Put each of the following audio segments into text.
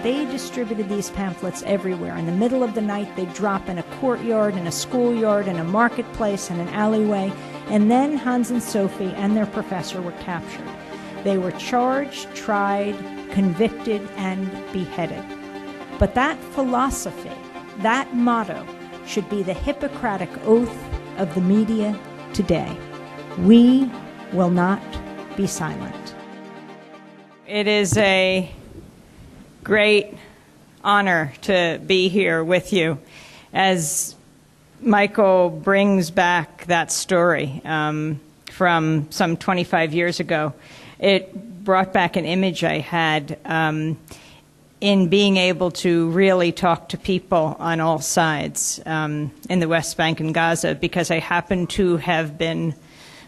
They distributed these pamphlets everywhere. In the middle of the night, they'd drop in a courtyard, in a schoolyard, in a marketplace, in an alleyway, and then Hans and Sophie and their professor were captured. They were charged, tried, convicted, and beheaded. But that philosophy, that motto, should be the Hippocratic oath of the media today. We will not be silent. It is a great honor to be here with you as Michael brings back that story from some 25 years ago. It brought back an image I had in being able to really talk to people on all sides in the West Bank and Gaza, because I happened to have been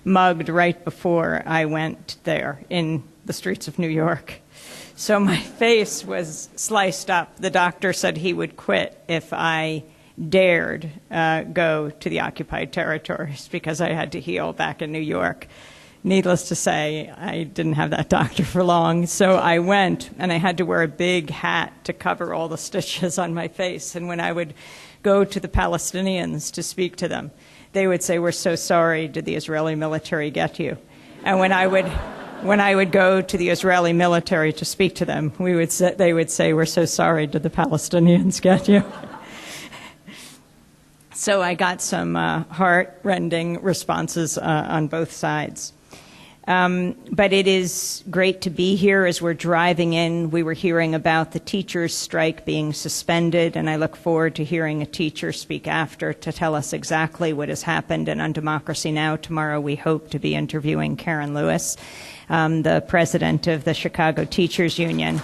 mugged right before I went there in the streets of New York. So my face was sliced up. The doctor said he would quit if I dared go to the occupied territories because I had to heal back in New York. Needless to say, I didn't have that doctor for long, so I went, and I had to wear a big hat to cover all the stitches on my face. And when I would go to the Palestinians to speak to them, they would say, "We're so sorry, did the Israeli military get you?" And when I would go to the Israeli military to speak to them, they would say, "We're so sorry, did the Palestinians get you?" So I got some heart-rending responses on both sides. But it is great to be here. As we're driving in, we were hearing about the teachers' strike being suspended, and I look forward to hearing a teacher speak after to tell us exactly what has happened. And on Democracy Now! Tomorrow, we hope to be interviewing Karen Lewis, the president of the Chicago Teachers Union.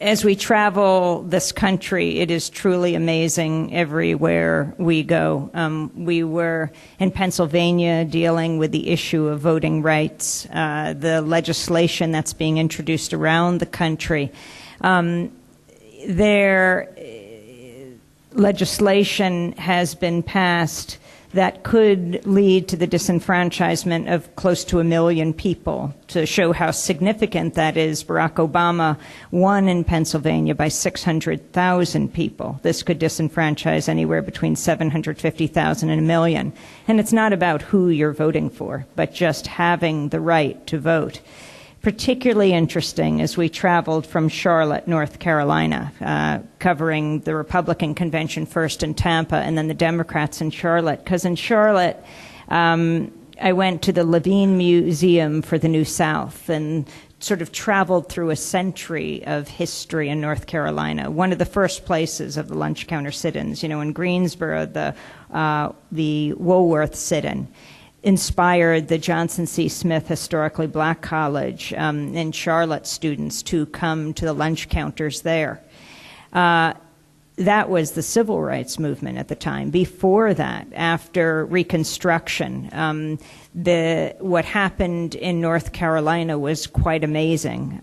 As we travel this country, it is truly amazing everywhere we go. We were in Pennsylvania dealing with the issue of voting rights, the legislation that's being introduced around the country. Legislation has been passed that could lead to the disenfranchisement of close to 1 million people. To show how significant that is, Barack Obama won in Pennsylvania by 600,000 people. This could disenfranchise anywhere between 750,000 and 1 million. And it's not about who you're voting for, but just having the right to vote. Particularly interesting as we traveled from Charlotte, North Carolina, covering the Republican convention first in Tampa and then the Democrats in Charlotte. Because in Charlotte, I went to the Levine Museum for the New South and sort of traveled through a century of history in North Carolina. One of the first places of the lunch counter sit-ins, in Greensboro, the Woolworth sit-in, inspired the Johnson C. Smith Historically Black College and Charlotte students to come to the lunch counters there. That was the civil rights movement at the time. Before that, after Reconstruction, what happened in North Carolina was quite amazing.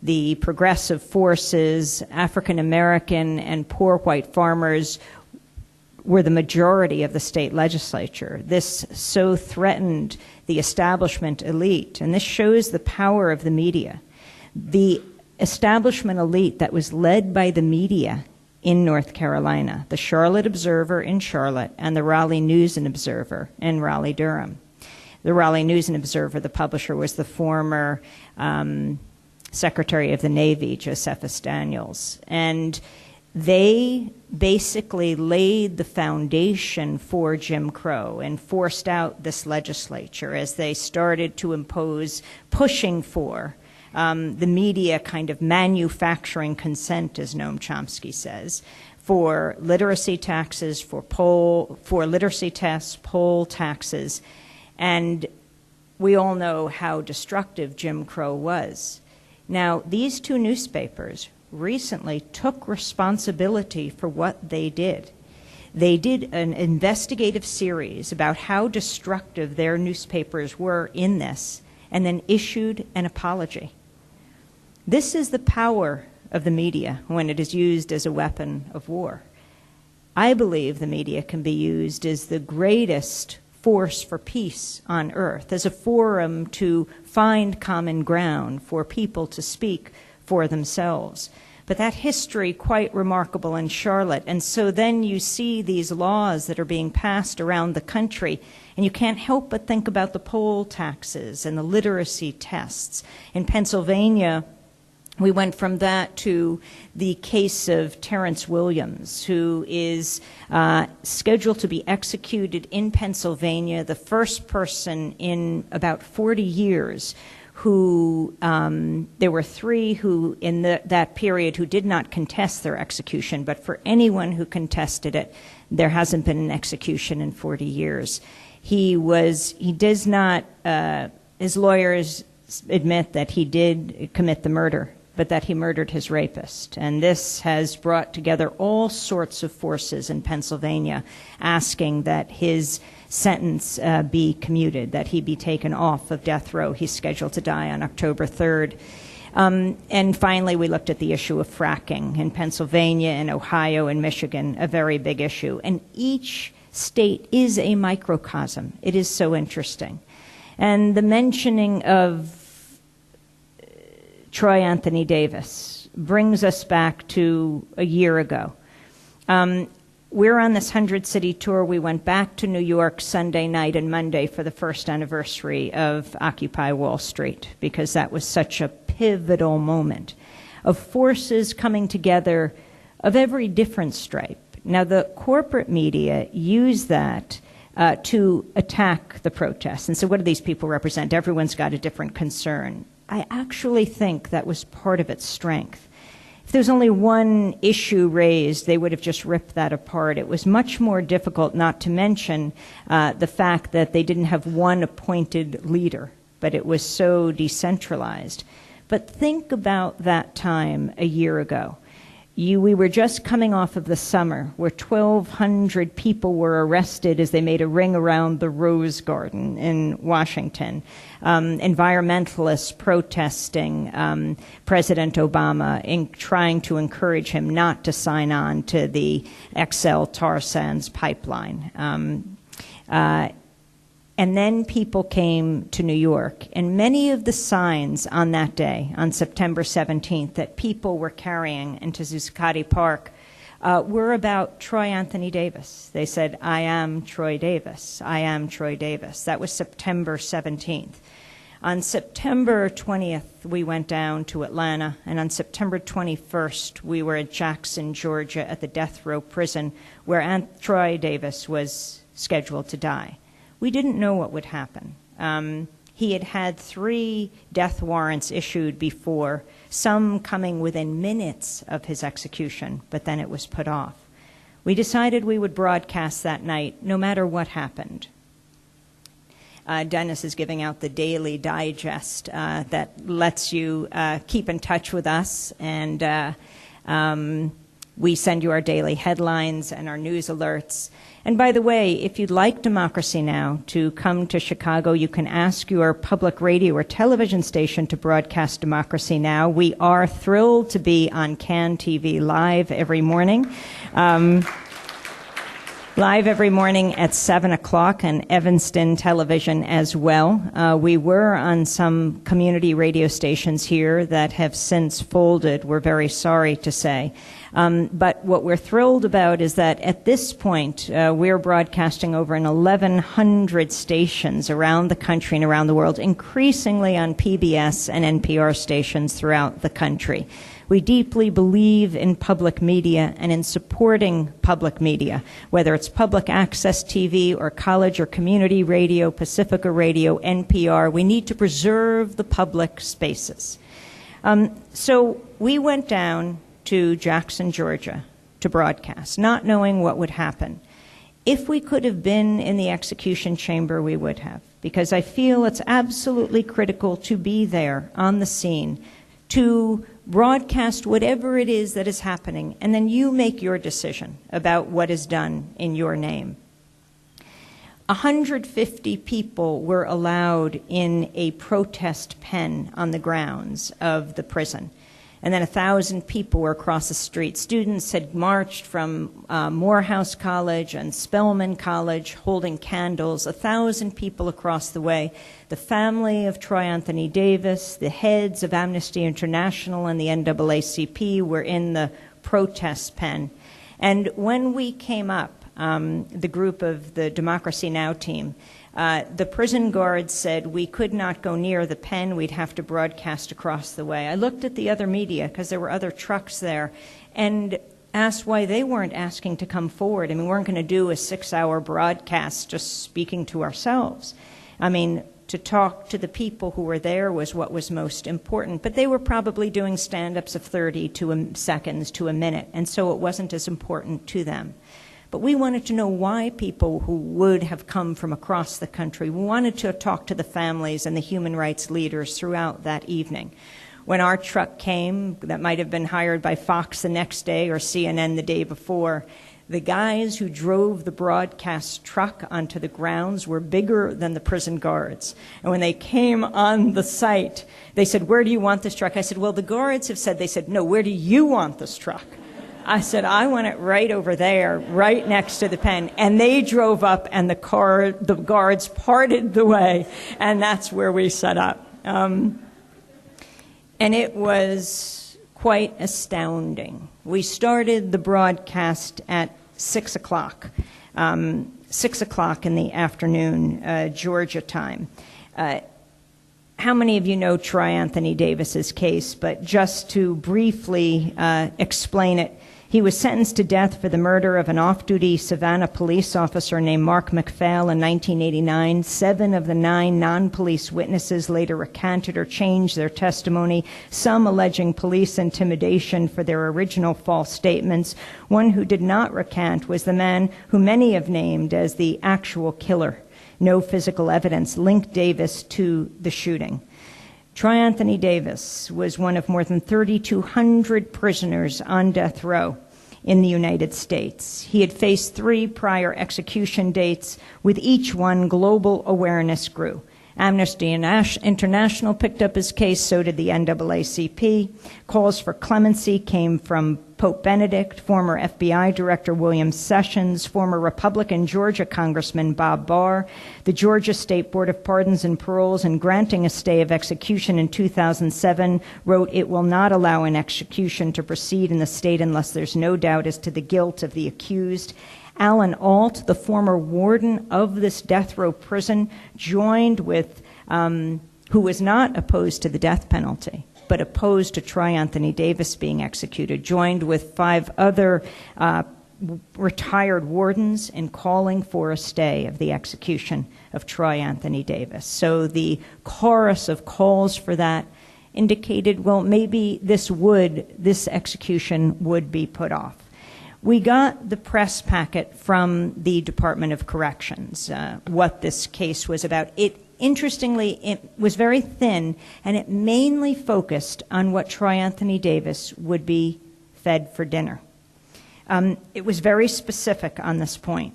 The progressive forces, African American and poor white farmers were the majority of the state legislature. This so threatened the establishment elite, and this shows the power of the media. The establishment elite that was led by the media in North Carolina, the Charlotte Observer in Charlotte and the Raleigh News and Observer in Raleigh-Durham. The Raleigh News and Observer, the publisher, was the former Secretary of the Navy, Josephus Daniels. And they basically laid the foundation for Jim Crow and forced out this legislature as they started to impose, pushing for the media kind of manufacturing consent, as Noam Chomsky says, for literacy taxes, for literacy tests, poll taxes. And we all know how destructive Jim Crow was. Now, these two newspapers recently took responsibility for what they did. They did an investigative series about how destructive their newspapers were in this, and then issued an apology. This is the power of the media when it is used as a weapon of war. I believe the media can be used as the greatest force for peace on earth, as a forum to find common ground for people to speak for themselves. But that history, quite remarkable in Charlotte. And so then you see these laws that are being passed around the country, and you can't help but think about the poll taxes and the literacy tests. In Pennsylvania, we went from that to the case of Terrence Williams, who is scheduled to be executed in Pennsylvania, the first person in about 40 years who, there were 3 who in that period who did not contest their execution, but for anyone who contested it, there hasn't been an execution in 40 years. He does not, his lawyers admit that he did commit the murder, but that he murdered his rapist. And this has brought together all sorts of forces in Pennsylvania asking that his sentence be commuted, that he be taken off of death row. He's scheduled to die on October 3rd. And finally, we looked at the issue of fracking in Pennsylvania and Ohio and Michigan, a very big issue. And each state is a microcosm. It is so interesting. And the mentioning of Troy Anthony Davis brings us back to a year ago. We're on this 100-city tour. We went back to New York Sunday night and Monday for the first anniversary of Occupy Wall Street, because that was such a pivotal moment of forces coming together of every different stripe. Now, the corporate media use that to attack the protests. And so what do these people represent? Everyone's got a different concern. I actually think that was part of its strength. If there's only one issue raised, they would have just ripped that apart. It was much more difficult, not to mention the fact that they didn't have one appointed leader, but it was so decentralized. But think about that time a year ago. We were just coming off of the summer where 1,200 people were arrested as they made a ring around the Rose Garden in Washington. Environmentalists protesting President Obama in trying to encourage him not to sign on to the XL tar sands pipeline. And then people came to New York, and many of the signs on that day, on September 17th, that people were carrying into Zuccotti Park were about Troy Anthony Davis. They said, "I am Troy Davis. I am Troy Davis." That was September 17th. On September 20th, we went down to Atlanta, and on September 21st, we were at Jackson, Georgia, at the death row prison where Troy Davis was scheduled to die. We didn't know what would happen. He had had 3 death warrants issued before, some coming within minutes of his execution, but then it was put off. We decided we would broadcast that night, no matter what happened. Dennis is giving out the daily digest that lets you keep in touch with us, and we send you our daily headlines and our news alerts. And by the way, if you'd like Democracy Now! To come to Chicago, you can ask your public radio or television station to broadcast Democracy Now! We are thrilled to be on CAN TV live every morning. Live every morning at 7 o'clock on Evanston Television as well. We were on some community radio stations here that have since folded, we're very sorry to say. But what we're thrilled about is that at this point, we're broadcasting over 1,100 stations around the country and around the world, increasingly on PBS and NPR stations throughout the country. We deeply believe in public media and in supporting public media, whether it's public access TV or college or community radio, Pacifica Radio, NPR. We need to preserve the public spaces. So we went down to Jackson, Georgia to broadcast, not knowing what would happen. If we could have been in the execution chamber, we would have, because I feel it's absolutely critical to be there on the scene, to broadcast whatever it is that is happening, and then you make your decision about what is done in your name. 150 people were allowed in a protest pen on the grounds of the prison. And then 1,000 people were across the street. Students had marched from Morehouse College and Spelman College holding candles, 1,000 people across the way. The family of Troy Anthony Davis, the heads of Amnesty International and the NAACP were in the protest pen. And when we came up, the group of the Democracy Now! Team, the prison guards said we could not go near the pen, we'd have to broadcast across the way. I looked at the other media, because there were other trucks there, and asked why they weren't asking to come forward. I mean, we weren't going to do a 6-hour broadcast just speaking to ourselves. I mean, to talk to the people who were there was what was most important, but they were probably doing stand-ups of 30 seconds to a minute, and so it wasn't as important to them. But we wanted to know why people who would have come from across the country. We wanted to talk to the families and the human rights leaders throughout that evening. When our truck came, that might have been hired by Fox the next day or CNN the day before, the guys who drove the broadcast truck onto the grounds were bigger than the prison guards. And when they came on the site, they said, "Where do you want this truck?" I said, "Well, the guards have said," they said, "No, where do you want this truck?" I said, "I want it right over there, right next to the pen." And they drove up, and the guards parted the way, and that's where we set up. And it was quite astounding. We started the broadcast at 6 o'clock, 6 o'clock in the afternoon, Georgia time. How many of you know Troy Anthony Davis's case? But just to briefly explain it, he was sentenced to death for the murder of an off-duty Savannah police officer named Mark McPhail in 1989. 7 of the 9 non-police witnesses later recanted or changed their testimony, some alleging police intimidation for their original false statements. One who did not recant was the man who many have named as the actual killer. No physical evidence linked Davis to the shooting. Troy Anthony Davis was one of more than 3,200 prisoners on death row in the United States. He had faced 3 prior execution dates. With each one, global awareness grew. Amnesty International picked up his case, so did the NAACP. Calls for clemency came from Pope Benedict, former FBI Director William Sessions, former Republican Georgia Congressman Bob Barr. The Georgia State Board of Pardons and Paroles, in granting a stay of execution in 2007, wrote, "It will not allow an execution to proceed in the state unless there's no doubt as to the guilt of the accused." Alan Alt, the former warden of this death row prison, joined with, who was not opposed to the death penalty, but opposed to Troy Anthony Davis being executed, joined with 5 other retired wardens in calling for a stay of the execution of Troy Anthony Davis. So the chorus of calls for that indicated, well, maybe this execution would be put off. We got the press packet from the Department of Corrections, what this case was about. Interestingly, it was very thin, and it mainly focused on what Troy Anthony Davis would be fed for dinner. It was very specific on this point.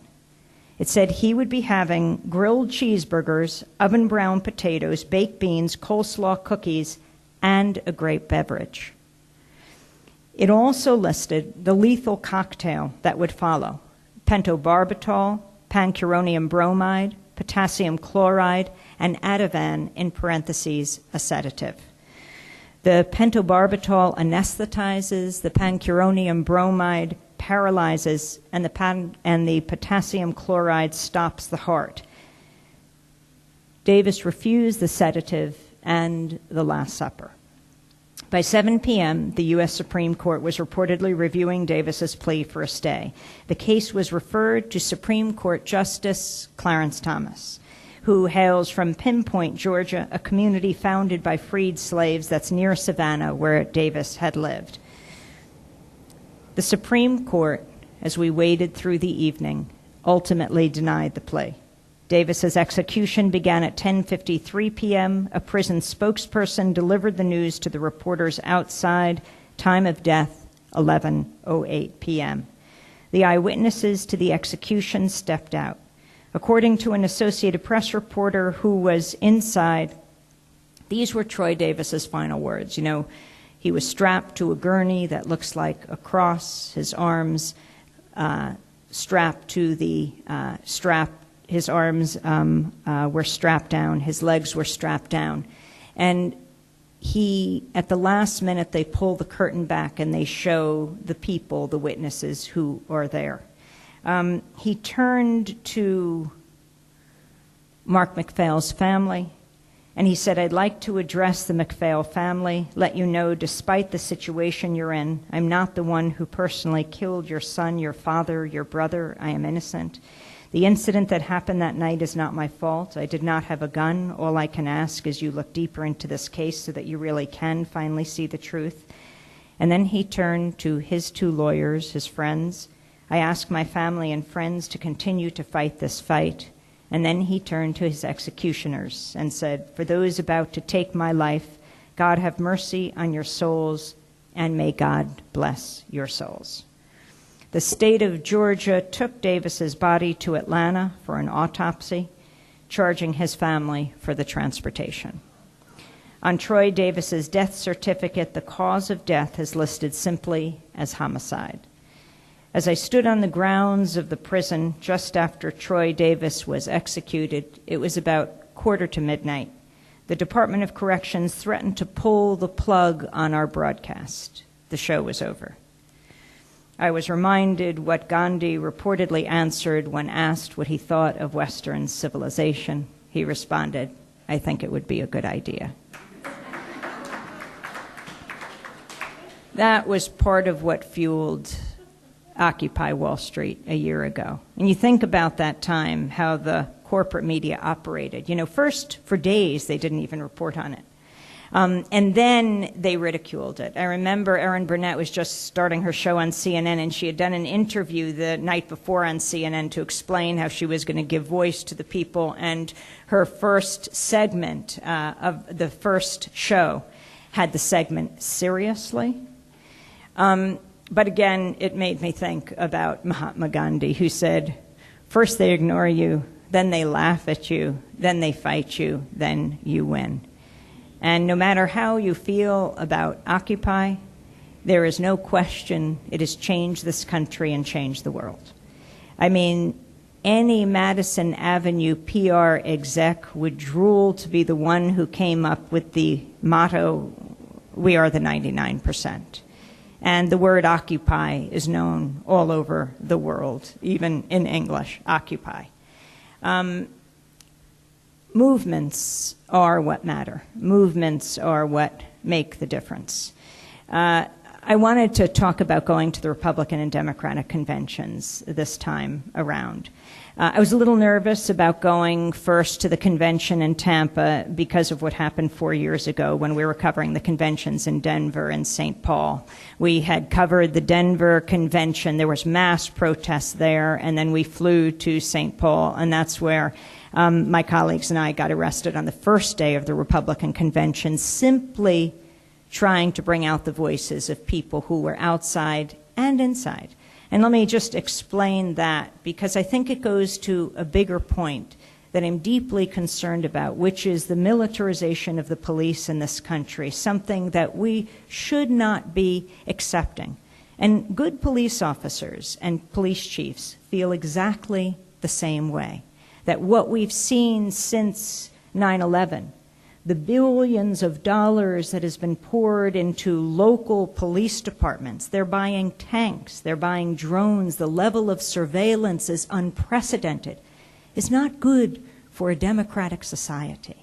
It said he would be having grilled cheeseburgers, oven-brown potatoes, baked beans, coleslaw cookies, and a grape beverage. It also listed the lethal cocktail that would follow: pentobarbital, pancuronium bromide, potassium chloride, and Ativan, in parentheses, a sedative. The pentobarbital anesthetizes, the pancuronium bromide paralyzes, and the potassium chloride stops the heart. Davis refused the sedative and the Last Supper. By 7 p.m., the U.S. Supreme Court was reportedly reviewing Davis's plea for a stay. The case was referred to Supreme Court Justice Clarence Thomas, who hails from Pinpoint, Georgia, a community founded by freed slaves that's near Savannah, where Davis had lived. The Supreme Court, as we waited through the evening, ultimately denied the plea. Davis's execution began at 10:53 p.m. A prison spokesperson delivered the news to the reporters outside. Time of death, 11:08 p.m. The eyewitnesses to the execution stepped out. According to an Associated Press reporter who was inside, these were Troy Davis's final words. You know, He was strapped to a gurney that looks like a cross, his arms strapped to the strap. His arms were strapped down, his legs were strapped down. And he, at the last minute, they pull the curtain back and they show the people, the witnesses who are there. He turned to Mark MacPhail's family, and he said, "I'd like to address the MacPhail family, let you know, despite the situation you're in, I'm not the one who personally killed your son, your father, your brother. I am innocent. The incident that happened that night is not my fault. I did not have a gun. All I can ask is you look deeper into this case so that you really can finally see the truth." And then he turned to his 2 lawyers, his friends. "I ask my family and friends to continue to fight this fight." And then he turned to his executioners and said, "For those about to take my life, God have mercy on your souls, and may God bless your souls." The state of Georgia took Davis's body to Atlanta for an autopsy, charging his family for the transportation. On Troy Davis's death certificate, the cause of death is listed simply as homicide. As I stood on the grounds of the prison just after Troy Davis was executed, it was about 1:45. The Department of Corrections threatened to pull the plug on our broadcast. The show was over. I was reminded what Gandhi reportedly answered when asked what he thought of Western civilization. He responded, "I think it would be a good idea." That was part of what fueled Occupy Wall Street a year ago. And you think about that time, how the corporate media operated. You know, first, for days, they didn't even report on it. And then they ridiculed it. I remember Erin Burnett was just starting her show on CNN, and she had done an interview the night before on CNN to explain how she was going to give voice to the people. And her first segment of the first show had the segment, "Seriously?" But again, it made me think about Mahatma Gandhi, who said, "First they ignore you, then they laugh at you, then they fight you, then you win." And no matter how you feel about Occupy, there is no question it has changed this country and changed the world. I mean, any Madison Avenue PR exec would drool to be the one who came up with the motto, "We are the 99%. And the word Occupy is known all over the world, even in English, Occupy. Movements are what matter. Movements are what make the difference. I wanted to talk about going to the Republican and Democratic conventions this time around. I was a little nervous about going first to the convention in Tampa because of what happened 4 years ago when we were covering the conventions in Denver and St. Paul. We had covered the Denver convention. There was mass protests there, and then we flew to St. Paul, and that's where my colleagues and I got arrested on the first day of the Republican convention, simply trying to bring out the voices of people who were outside and inside. And let me just explain that, because I think it goes to a bigger point that I'm deeply concerned about, which is the militarization of the police in this country, something that we should not be accepting. And good police officers and police chiefs feel exactly the same way, that what we've seen since 9/11, the billions of dollars that has been poured into local police departments. They're buying tanks, they're buying drones, the level of surveillance is unprecedented. It's not good for a democratic society.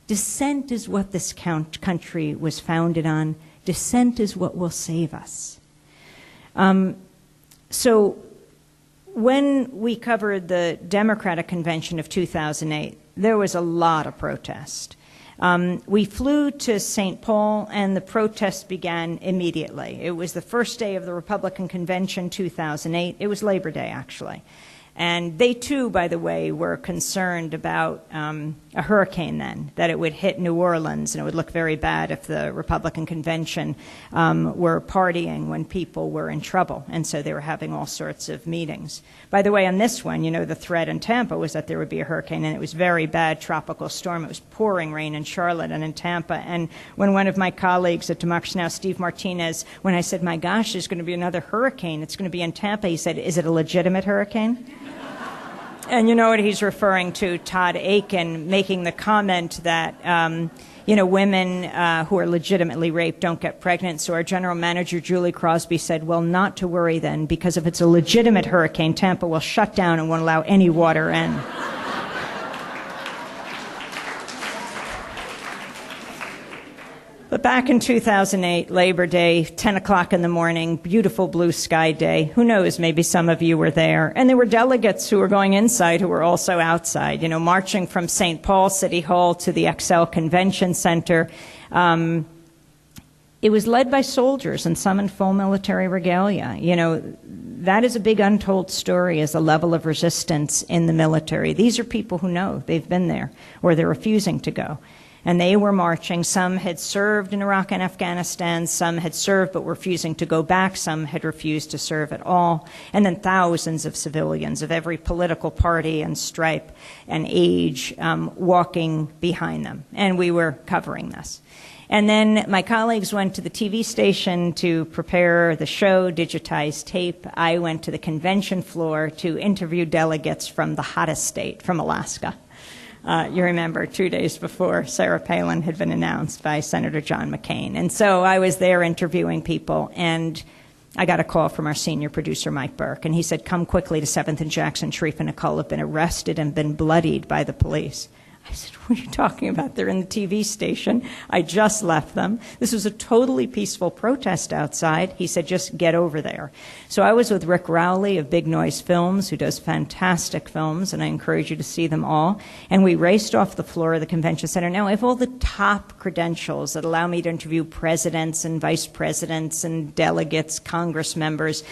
Dissent is what this country was founded on. Dissent is what will save us. So when we covered the Democratic Convention of 2008, there was a lot of protest. We flew to St. Paul, and the protests began immediately. It was the first day of the Republican Convention, 2008. It was Labor Day, actually. And they, too, by the way, were concerned about a hurricane then, that it would hit New Orleans, and it would look very bad if the Republican convention were partying when people were in trouble. And so they were having all sorts of meetings. By the way, on this one, the threat in Tampa was that there would be a hurricane, and it was very bad tropical storm. It was pouring rain in Charlotte and in Tampa. And when one of my colleagues at Democracy Now!, Steve Martinez, when I said, my gosh, there's going to be another hurricane, it's going to be in Tampa, he said, is it a legitimate hurricane? And you know what he's referring to, Todd Aiken making the comment that, women who are legitimately raped don't get pregnant. So our general manager, Julie Crosby, said, well, not to worry then, because if it's a legitimate hurricane, Tampa will shut down and won't allow any water in. But back in 2008, Labor Day, 10 o'clock in the morning, beautiful blue sky day. Who knows, maybe some of you were there. And there were delegates who were going inside who were also outside, marching from St. Paul City Hall to the XL Convention Center. It was led by soldiers and some in full military regalia. That is a big untold story, as a level of resistance in the military. These are people who know they've been there, or they're refusing to go. And they were marching. Some had served in Iraq and Afghanistan. Some had served but were refusing to go back. Some had refused to serve at all. And then thousands of civilians of every political party and stripe and age walking behind them. And we were covering this. And then my colleagues went to the TV station to prepare the show, digitize tape. I went to the convention floor to interview delegates from the hottest state, from Alaska. You remember 2 days before Sarah Palin had been announced by Senator John McCain. And so I was there interviewing people, and I got a call from our senior producer, Mike Burke, and he said, come quickly to 7th and Jackson. Sharif and Nicole have been arrested and been bloodied by the police. I said, what are you talking about? They're in the TV station. I just left them. This was a totally peaceful protest outside. He said, just get over there. So I was with Rick Rowley of Big Noise Films, who does fantastic films, and I encourage you to see them all. And we raced off the floor of the convention center. Now, I have all the top credentials that allow me to interview presidents and vice presidents and delegates, Congress members.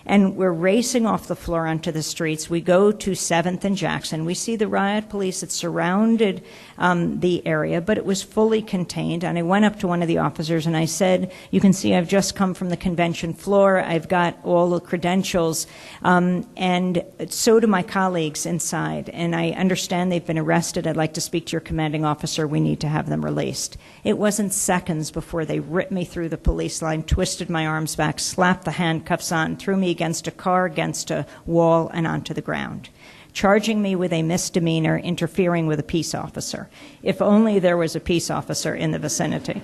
And we're racing off the floor onto the streets. We go to 7th and Jackson. We see the riot police that surrounded the area, but it was fully contained. And I went up to one of the officers and I said, you can see I've just come from the convention floor. I've got all the credentials. And so do my colleagues inside. And I understand they've been arrested. I'd like to speak to your commanding officer. We need to have them released. It wasn't seconds before they ripped me through the police line, twisted my arms back, slapped the handcuffs on, threw me against a car, against a wall, and onto the ground, charging me with a misdemeanor, interfering with a peace officer. If only there was a peace officer in the vicinity.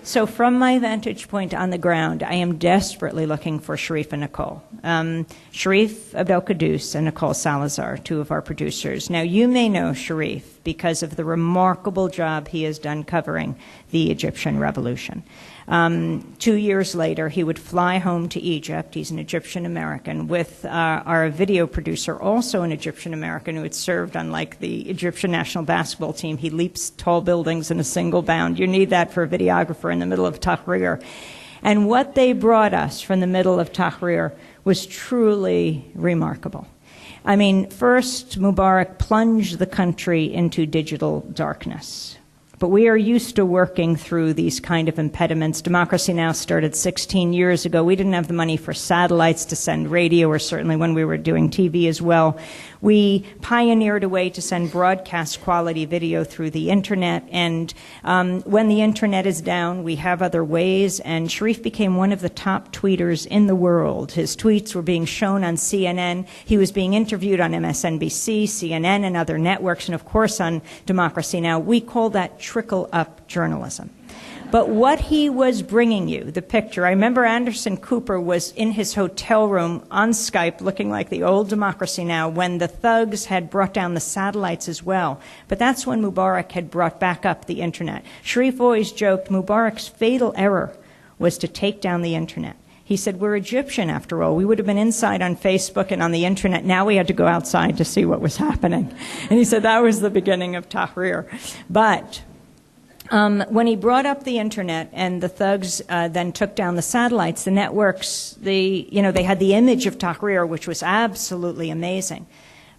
So from my vantage point on the ground, I am desperately looking for Sharif and Nicole. Sharif Abdel-Qaddus and Nicole Salazar, two of our producers. Now, you may know Sharif because of the remarkable job he has done covering the Egyptian revolution. 2 years later, he would fly home to Egypt. He's an Egyptian American with our video producer, also an Egyptian American who had served on like the Egyptian national basketball team. He leaps tall buildings in a single bound. You need that for a videographer in the middle of Tahrir. And what they brought us from the middle of Tahrir was truly remarkable. I mean, first, Mubarak plunged the country into digital darkness. But we are used to working through these kind of impediments. Democracy Now! Started 16 years ago. We didn't have the money for satellites to send radio, or certainly when we were doing TV as well. We pioneered a way to send broadcast quality video through the internet. And when the internet is down, we have other ways. And Sharif became one of the top tweeters in the world. His tweets were being shown on CNN. He was being interviewed on MSNBC, CNN, and other networks, and of course on Democracy Now! We call that trickle-up journalism. But what he was bringing you, the picture, I remember Anderson Cooper was in his hotel room on Skype looking like the old Democracy Now! When the thugs had brought down the satellites as well. But that's when Mubarak had brought back up the internet. Sharif always joked Mubarak's fatal error was to take down the internet. He said, we're Egyptian after all. We would have been inside on Facebook and on the internet. Now we had to go outside to see what was happening. And he said that was the beginning of Tahrir. But when he brought up the internet and the thugs then took down the satellites, the networks, they had the image of Tahrir, which was absolutely amazing.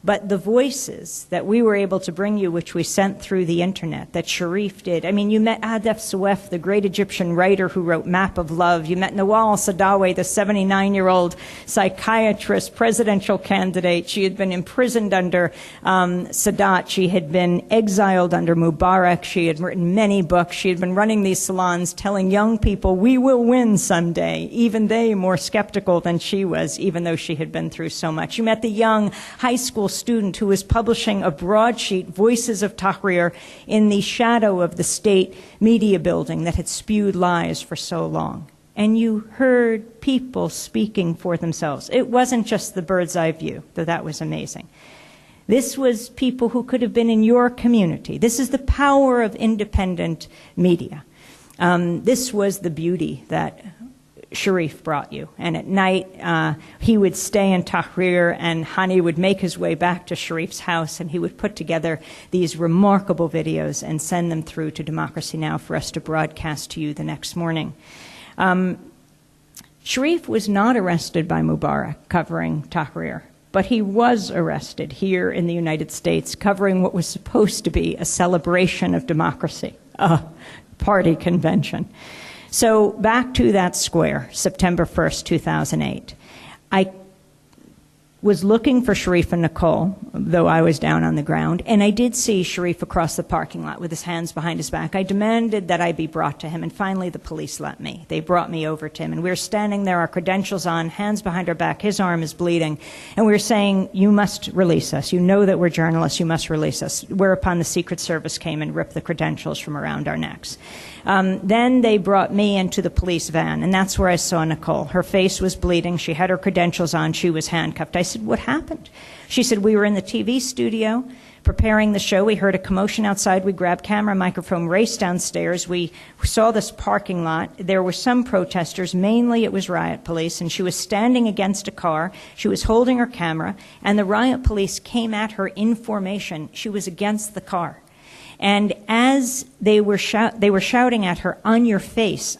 But the voices that we were able to bring you, which we sent through the internet, that Sharif did. I mean, you met Adef Souef, the great Egyptian writer who wrote Map of Love. You met Nawal Saadawi, the 79-year-old psychiatrist, presidential candidate. She had been imprisoned under Sadat. She had been exiled under Mubarak. She had written many books. She had been running these salons telling young people, we will win someday. Even they more skeptical than she was, even though she had been through so much. You met the young high school student who was publishing a broadsheet, Voices of Tahrir, in the shadow of the state media building that had spewed lies for so long. And you heard people speaking for themselves. It wasn't just the bird's eye view, though that was amazing. This was people who could have been in your community. This is the power of independent media. This was the beauty that Sharif brought you. And at night, he would stay in Tahrir, and Hani would make his way back to Sharif's house, and he would put together these remarkable videos and send them through to Democracy Now! For us to broadcast to you the next morning. Sharif was not arrested by Mubarak covering Tahrir, but he was arrested here in the United States covering what was supposed to be a celebration of democracy, a party convention. So back to that square, September 1st, 2008. I was looking for Sharif and Nicole, though I was down on the ground, and I did see Sharif across the parking lot with his hands behind his back. I demanded that I be brought to him, and finally the police let me. They brought me over to him, and we were standing there, our credentials on, hands behind our back, his arm is bleeding, and we were saying, you must release us. You know that we're journalists, you must release us. Whereupon the Secret Service came and ripped the credentials from around our necks. Then they brought me into the police van, and that's where I saw Nicole. Her face was bleeding. She had her credentials on. She was handcuffed. I said, what happened? She said, we were in the TV studio preparing the show. We heard a commotion outside. We grabbed camera, microphone, raced downstairs. We saw this parking lot. There were some protesters. Mainly it was riot police, and she was standing against a car. She was holding her camera, and the riot police came at her in formation. She was against the car. And as they were shouting at her, on your face,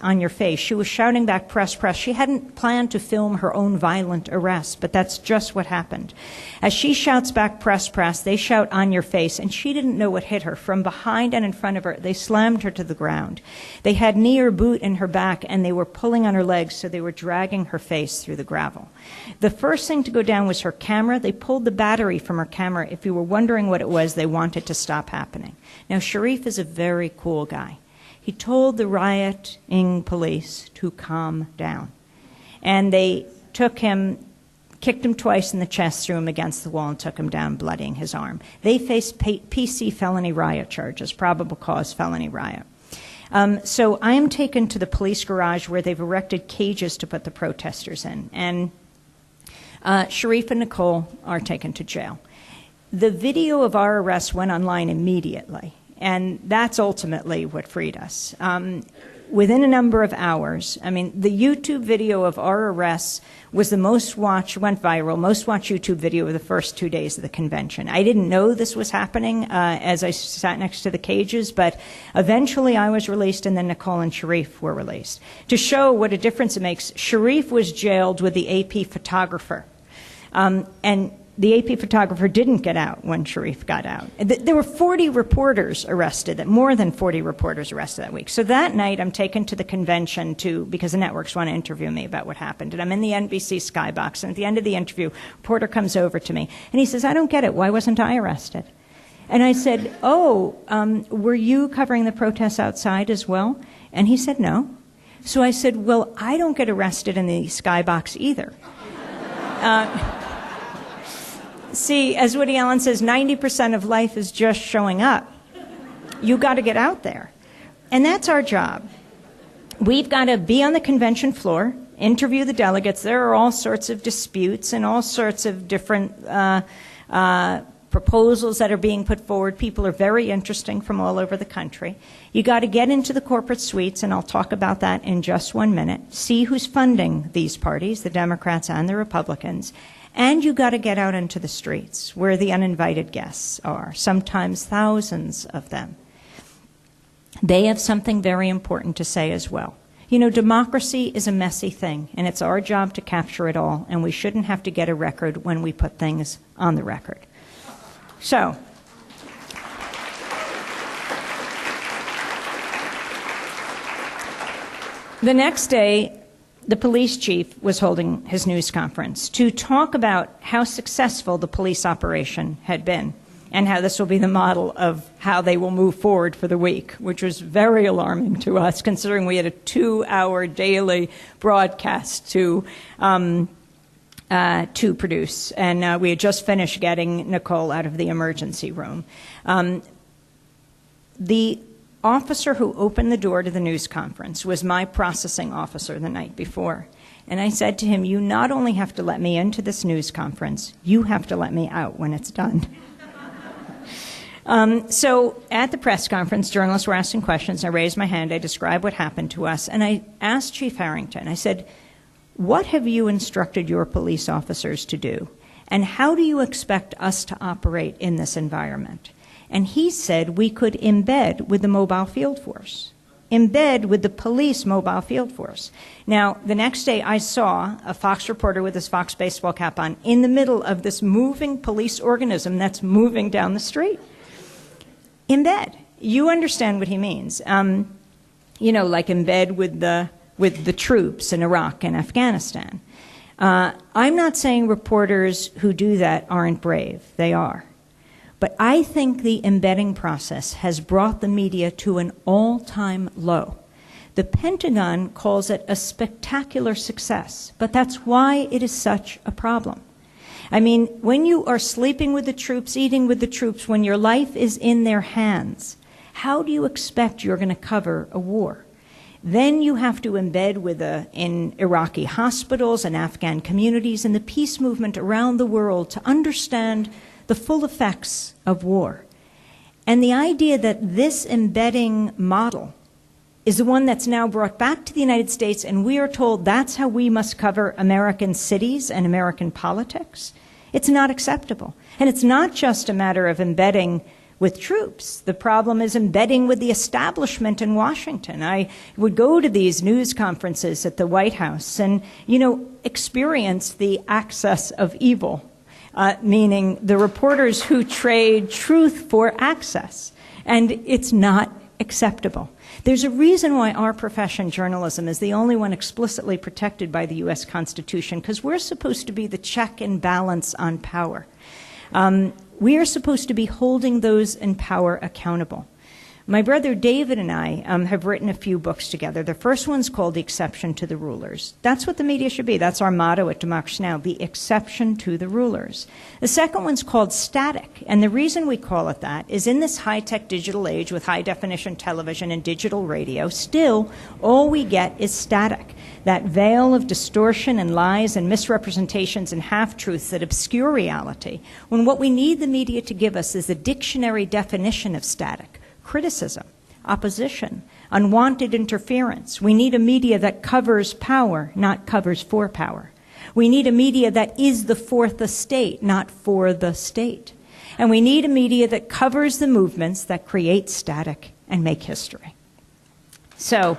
she was shouting back, press, press. She hadn't planned to film her own violent arrest, but that's just what happened. As she shouts back, press, press, they shout, on your face, and she didn't know what hit her. From behind and in front of her, they slammed her to the ground. They had knee or boot in her back, and they were pulling on her legs, so they were dragging her face through the gravel. The first thing to go down was her camera. They pulled the battery from her camera. If you were wondering what it was, they wanted to stop happening. Now, Sharif is a very cool guy. He told the rioting police to calm down. And they took him, kicked him twice in the chest, threw him against the wall, and took him down, bloodying his arm. They faced PC felony riot charges, probable cause felony riot. So I am taken to the police garage where they've erected cages to put the protesters in. And Sharif and Nicole are taken to jail. The video of our arrest went online immediately, and that's ultimately what freed us. Within a number of hours, I mean, the YouTube video of our arrests was the most watched, went viral, most watched YouTube video of the first 2 days of the convention. I didn't know this was happening as I sat next to the cages, but eventually I was released, and then Nicole and Sharif were released. To show what a difference it makes, Sharif was jailed with the AP photographer. And the AP photographer didn't get out when Sharif got out. There were 40 reporters arrested, more than 40 reporters arrested that week. So that night I'm taken to the convention because the networks want to interview me about what happened. And I'm in the NBC skybox, and at the end of the interview, a reporter comes over to me, and he says, I don't get it. Why wasn't I arrested? And I said, were you covering the protests outside as well? And he said, no. So I said, well, I don't get arrested in the skybox either. See, as Woody Allen says, 90% of life is just showing up. You got to get out there. And that's our job. We've got to be on the convention floor, interview the delegates. There are all sorts of disputes and all sorts of different proposals that are being put forward. People are very interesting from all over the country. You got to get into the corporate suites, and I'll talk about that in just 1 minute. See who's funding these parties, the Democrats and the Republicans. And you got to get out into the streets where the uninvited guests are, sometimes thousands of them. They have something very important to say as well. You know, democracy is a messy thing, and it's our job to capture it all, and we shouldn't have to get a record when we put things on the record. So, the next day, the police chief was holding his news conference to talk about how successful the police operation had been and how this will be the model of how they will move forward for the week, which was very alarming to us, considering we had a 2-hour daily broadcast to produce. And we had just finished getting Nicole out of the emergency room. The officer who opened the door to the news conference was my processing officer the night before. And I said to him, you not only have to let me into this news conference, you have to let me out when it's done. So at the press conference, journalists were asking questions. I raised my hand. I described what happened to us. And I asked Chief Harrington, I said, what have you instructed your police officers to do? And how do you expect us to operate in this environment? And he said we could embed with the mobile field force, embed with the police mobile field force. Now, the next day I saw a Fox reporter with his Fox baseball cap on in the middle of this moving police organism that's moving down the street. Embed. You understand what he means. You know, like embed with the troops in Iraq and Afghanistan. I'm not saying reporters who do that aren't brave. They are. But I think the embedding process has brought the media to an all-time low. The Pentagon calls it a spectacular success, but that's why it is such a problem. I mean, when you are sleeping with the troops, eating with the troops, when your life is in their hands, how do you expect you're going to cover a war? Then you have to embed with in Iraqi hospitals and Afghan communities and the peace movement around the world to understand the full effects of war. And the idea that this embedding model is the one that's now brought back to the United States, and we are told that's how we must cover American cities and American politics, it's not acceptable. And it's not just a matter of embedding with troops. The problem is embedding with the establishment in Washington. I would go to these news conferences at the White House and, you know, experience the access of evil, meaning the reporters who trade truth for access. And it's not acceptable. There's a reason why our profession, journalism, is the only one explicitly protected by the U.S. Constitution, because we're supposed to be the check and balance on power. We are supposed to be holding those in power accountable. My brother David and I have written a few books together. The first one's called The Exception to the Rulers. That's what the media should be. That's our motto at Democracy Now!, the exception to the rulers. The second one's called Static, and the reason we call it that is in this high-tech digital age with high-definition television and digital radio, still all we get is static, that veil of distortion and lies and misrepresentations and half-truths that obscure reality, when what we need the media to give us is the dictionary definition of static. Criticism, opposition, unwanted interference. We need a media that covers power, not covers for power. We need a media that is the fourth estate, not for the state. And we need a media that covers the movements that create static and make history. So,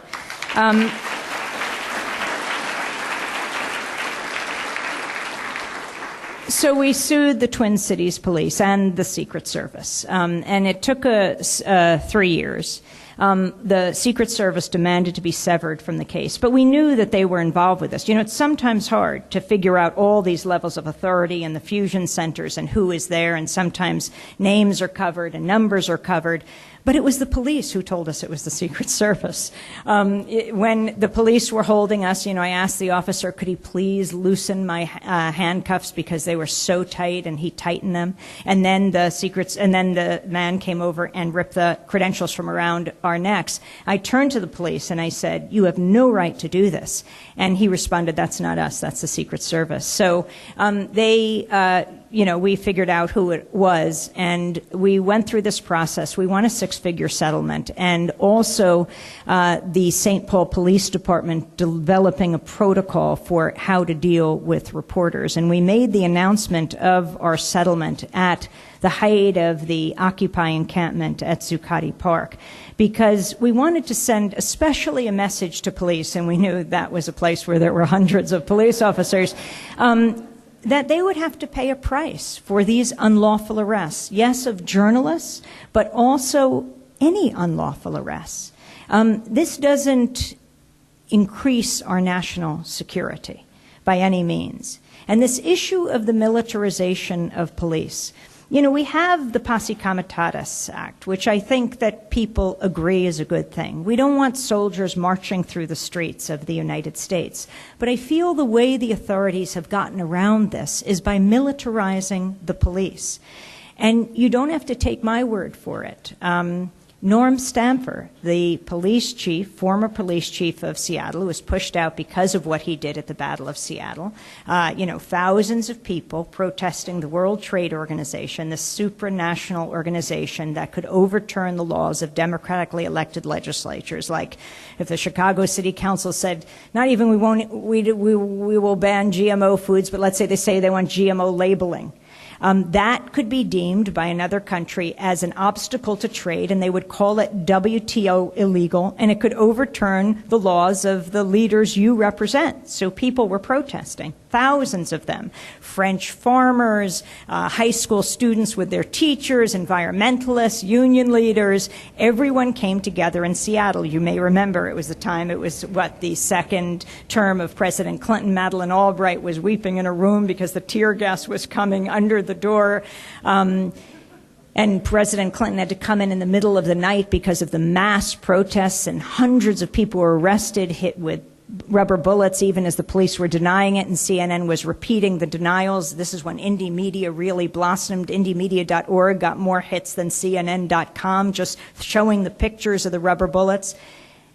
So we sued the Twin Cities Police and the Secret Service, and it took us 3 years. The Secret Service demanded to be severed from the case, but we knew that they were involved with this. You know, it's sometimes hard to figure out all these levels of authority and the fusion centers and who is there, and sometimes names are covered and numbers are covered. But it was the police who told us it was the Secret Service. When the police were holding us, you know, I asked the officer, could he please loosen my handcuffs because they were so tight, and he tightened them. And then the man came over and ripped the credentials from around our necks. I turned to the police and I said, you have no right to do this. And he responded, that's not us, that's the Secret Service. So we figured out who it was, and we went through this process. We won a 6-figure settlement, and also the St. Paul Police Department developing a protocol for how to deal with reporters. And we made the announcement of our settlement at the height of the Occupy encampment at Zuccotti Park, because we wanted to send especially a message to police, and we knew that was a place where there were hundreds of police officers. that they would have to pay a price for these unlawful arrests, yes, of journalists, but also any unlawful arrests. This doesn't increase our national security by any means. And this issue of the militarization of police, you know, we have the Posse Comitatus Act, which I think that people agree is a good thing. We don't want soldiers marching through the streets of the United States. But I feel the way the authorities have gotten around this is by militarizing the police. And you don't have to take my word for it. Norm Stamper, the police chief, former police chief of Seattle, who was pushed out because of what he did at the Battle of Seattle, thousands of people protesting the World Trade Organization, this supranational organization that could overturn the laws of democratically elected legislatures. Like if the Chicago City Council said, not even we will ban GMO foods, but let's say they want GMO labeling. That could be deemed by another country as an obstacle to trade, and they would call it WTO illegal, and it could overturn the laws of the leaders you represent. So people were protesting, thousands of them. French farmers, high school students with their teachers, environmentalists, union leaders, everyone came together in Seattle. You may remember it was the second term of President Clinton. Madeleine Albright was weeping in a room because the tear gas was coming under the door. And President Clinton had to come in the middle of the night because of the mass protests, and hundreds of people were arrested, hit with rubber bullets, even as the police were denying it, and CNN was repeating the denials. This is when indie media really blossomed. IndieMedia.org got more hits than CNN.com, just showing the pictures of the rubber bullets.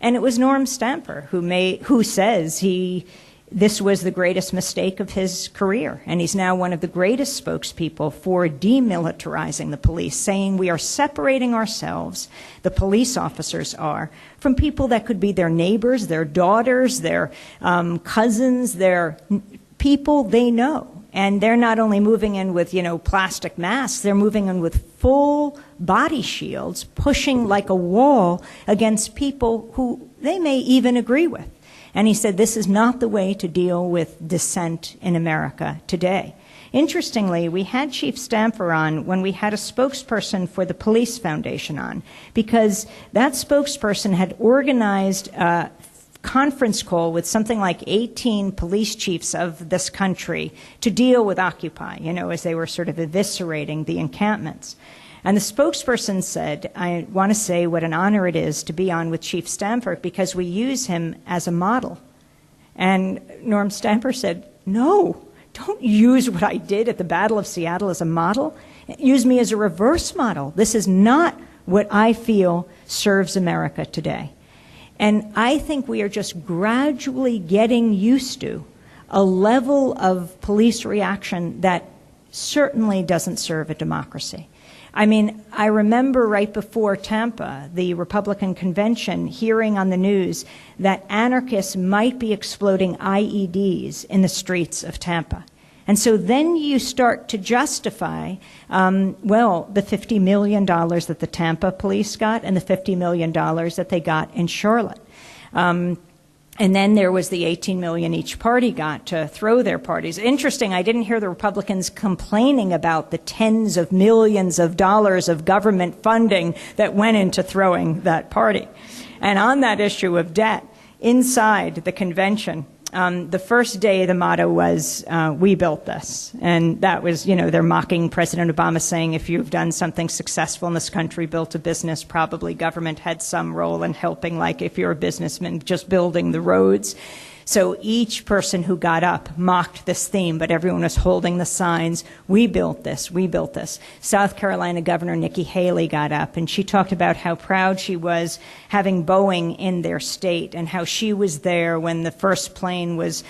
And it was Norm Stamper who says this was the greatest mistake of his career, and he's now one of the greatest spokespeople for demilitarizing the police, saying we are separating ourselves, the police officers are, from people that could be their neighbors, their daughters, their cousins, their people they know. And they're not only moving in with, plastic masks, they're moving in with full body shields, pushing like a wall against people who they may even agree with. And he said this is not the way to deal with dissent in America today. Interestingly, we had Chief Stamper on when we had a spokesperson for the Police Foundation on, because that spokesperson had organized a conference call with something like 18 police chiefs of this country to deal with Occupy, as they were sort of eviscerating the encampments. And the spokesperson said, I want to say what an honor it is to be on with Chief Stamper because we use him as a model. And Norm Stamper said, no, don't use what I did at the Battle of Seattle as a model. Use me as a reverse model. This is not what I feel serves America today. And I think we are just gradually getting used to a level of police reaction that certainly doesn't serve a democracy. I mean, I remember right before Tampa, the Republican convention, hearing on the news that anarchists might be exploding IEDs in the streets of Tampa. And so then you start to justify, the $50 million that the Tampa police got and the $50 million that they got in Charlotte. And then there was the $18 million each party got to throw their parties. Interesting, I didn't hear the Republicans complaining about the tens of millions of dollars of government funding that went into throwing that party. And on that issue of debt, inside the convention, the first day the motto was, we built this. And that was, they're mocking President Obama, saying if you've done something successful in this country, built a business, probably government had some role in helping, like if you're a businessman, just building the roads. So each person who got up mocked this theme, but everyone was holding the signs, we built this, we built this. South Carolina Governor Nikki Haley got up, and she talked about how proud she was having Boeing in their state and how she was there when the first plane was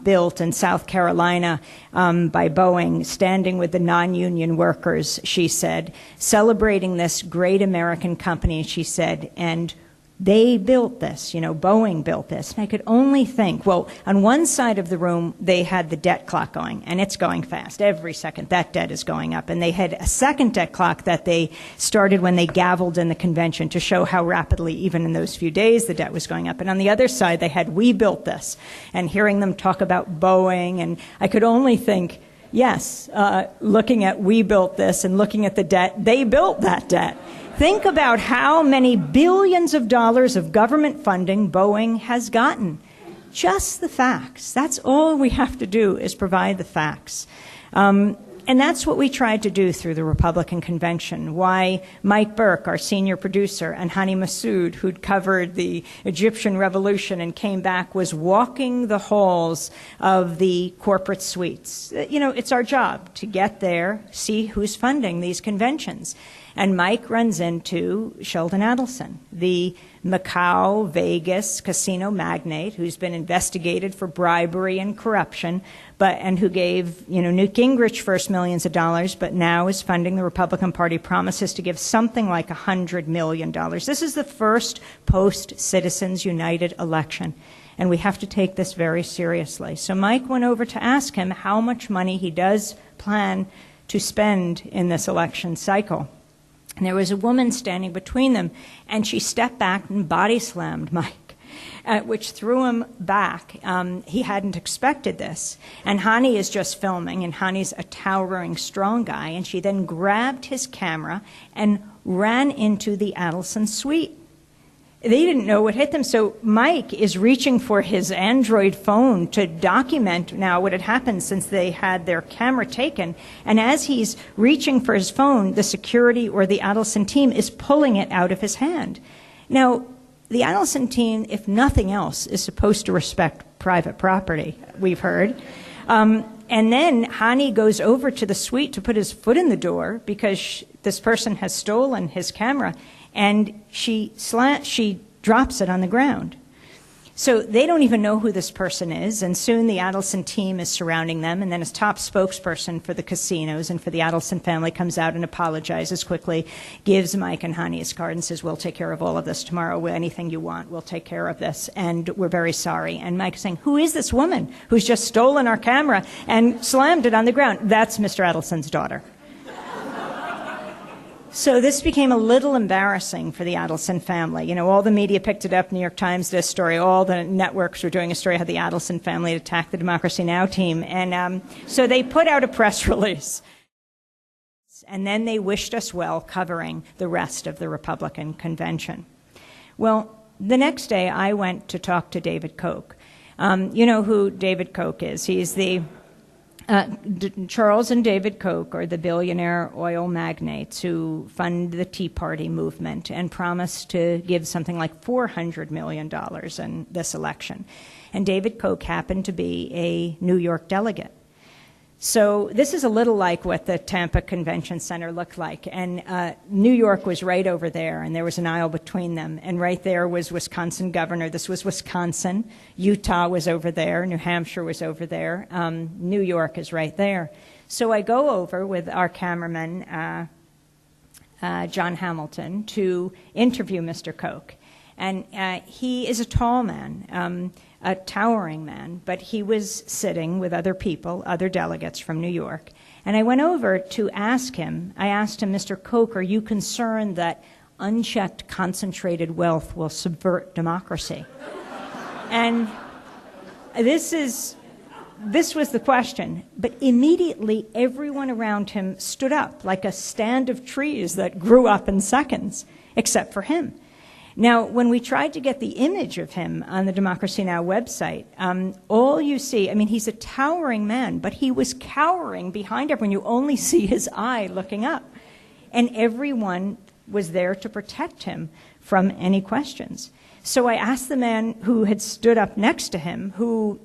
built in South Carolina by Boeing, standing with the non-union workers, she said, celebrating this great American company, she said, and They built this, Boeing built this. And I could only think, well, on one side of the room, they had the debt clock going, and it's going fast. Every second, that debt is going up. And they had a second debt clock that they started when they gavelled in the convention to show how rapidly, even in those few days, the debt was going up. And on the other side, they had, we built this. And hearing them talk about Boeing, and I could only think, yes, looking at we built this and looking at the debt, they built that debt. Think about how many billions of dollars of government funding Boeing has gotten. Just the facts. That's all we have to do is provide the facts. And that's what we tried to do through the Republican convention. Why Mike Burke, our senior producer, and Hani Massoud, who'd covered the Egyptian revolution and came back, was walking the halls of the corporate suites. It's our job to get there, see who's funding these conventions. And Mike runs into Sheldon Adelson, the Macau, Vegas casino magnate who's been investigated for bribery and corruption, and who gave Newt Gingrich first millions of dollars, but now is funding the Republican Party, promises to give something like $100 million. This is the first post-Citizens United election, and we have to take this very seriously. So Mike went over to ask him how much money he does plan to spend in this election cycle. And there was a woman standing between them, and she stepped back and body slammed Mike, which threw him back. He hadn't expected this. And Hani is just filming, and Hani's a towering, strong guy, and she then grabbed his camera and ran into the Adelson suite. They didn't know what hit them, so Mike is reaching for his Android phone to document now what had happened since they had their camera taken. And as he's reaching for his phone, the security or the Adelson team is pulling it out of his hand. Now, the Adelson team, if nothing else, is supposed to respect private property, we've heard. And then Hani goes over to the suite to put his foot in the door because this person has stolen his camera, and she drops it on the ground. So they don't even know who this person is, and soon the Adelson team is surrounding them, and then a top spokesperson for the casinos and for the Adelson family comes out and apologizes quickly, gives Mike and Hani his card and says, we'll take care of all of this tomorrow, anything you want, we'll take care of this, and we're very sorry. And Mike is saying, who is this woman who's just stolen our camera and slammed it on the ground? That's Mr. Adelson's daughter. So this became a little embarrassing for the Adelson family. All the media picked it up. New York Times did a story. All the networks were doing a story how the Adelson family had attacked the Democracy Now! Team. And so they put out a press release. And then they wished us well, covering the rest of the Republican convention. Well, the next day I went to talk to David Koch. You know who David Koch is. He's the... Charles and David Koch are the billionaire oil magnates who fund the Tea Party movement and promised to give something like $400 million in this election. And David Koch happened to be a New York delegate. So this is a little like what the Tampa Convention Center looked like. And New York was right over there, and there was an aisle between them. And right there was Wisconsin governor. This was Wisconsin. Utah was over there. New Hampshire was over there. New York is right there. So I go over with our cameraman, John Hamilton, to interview Mr. Koch. And he is a tall man. A towering man, but he was sitting with other people, other delegates from New York. And I went over to ask him, Mr. Koch, are you concerned that unchecked concentrated wealth will subvert democracy? And this was the question. But immediately everyone around him stood up like a stand of trees that grew up in seconds, except for him. Now, when we tried to get the image of him on the Democracy Now! Website, all you see, he's a towering man, but he was cowering behind everyone. You only see his eye looking up. And everyone was there to protect him from any questions. So I asked the man who had stood up next to him, who,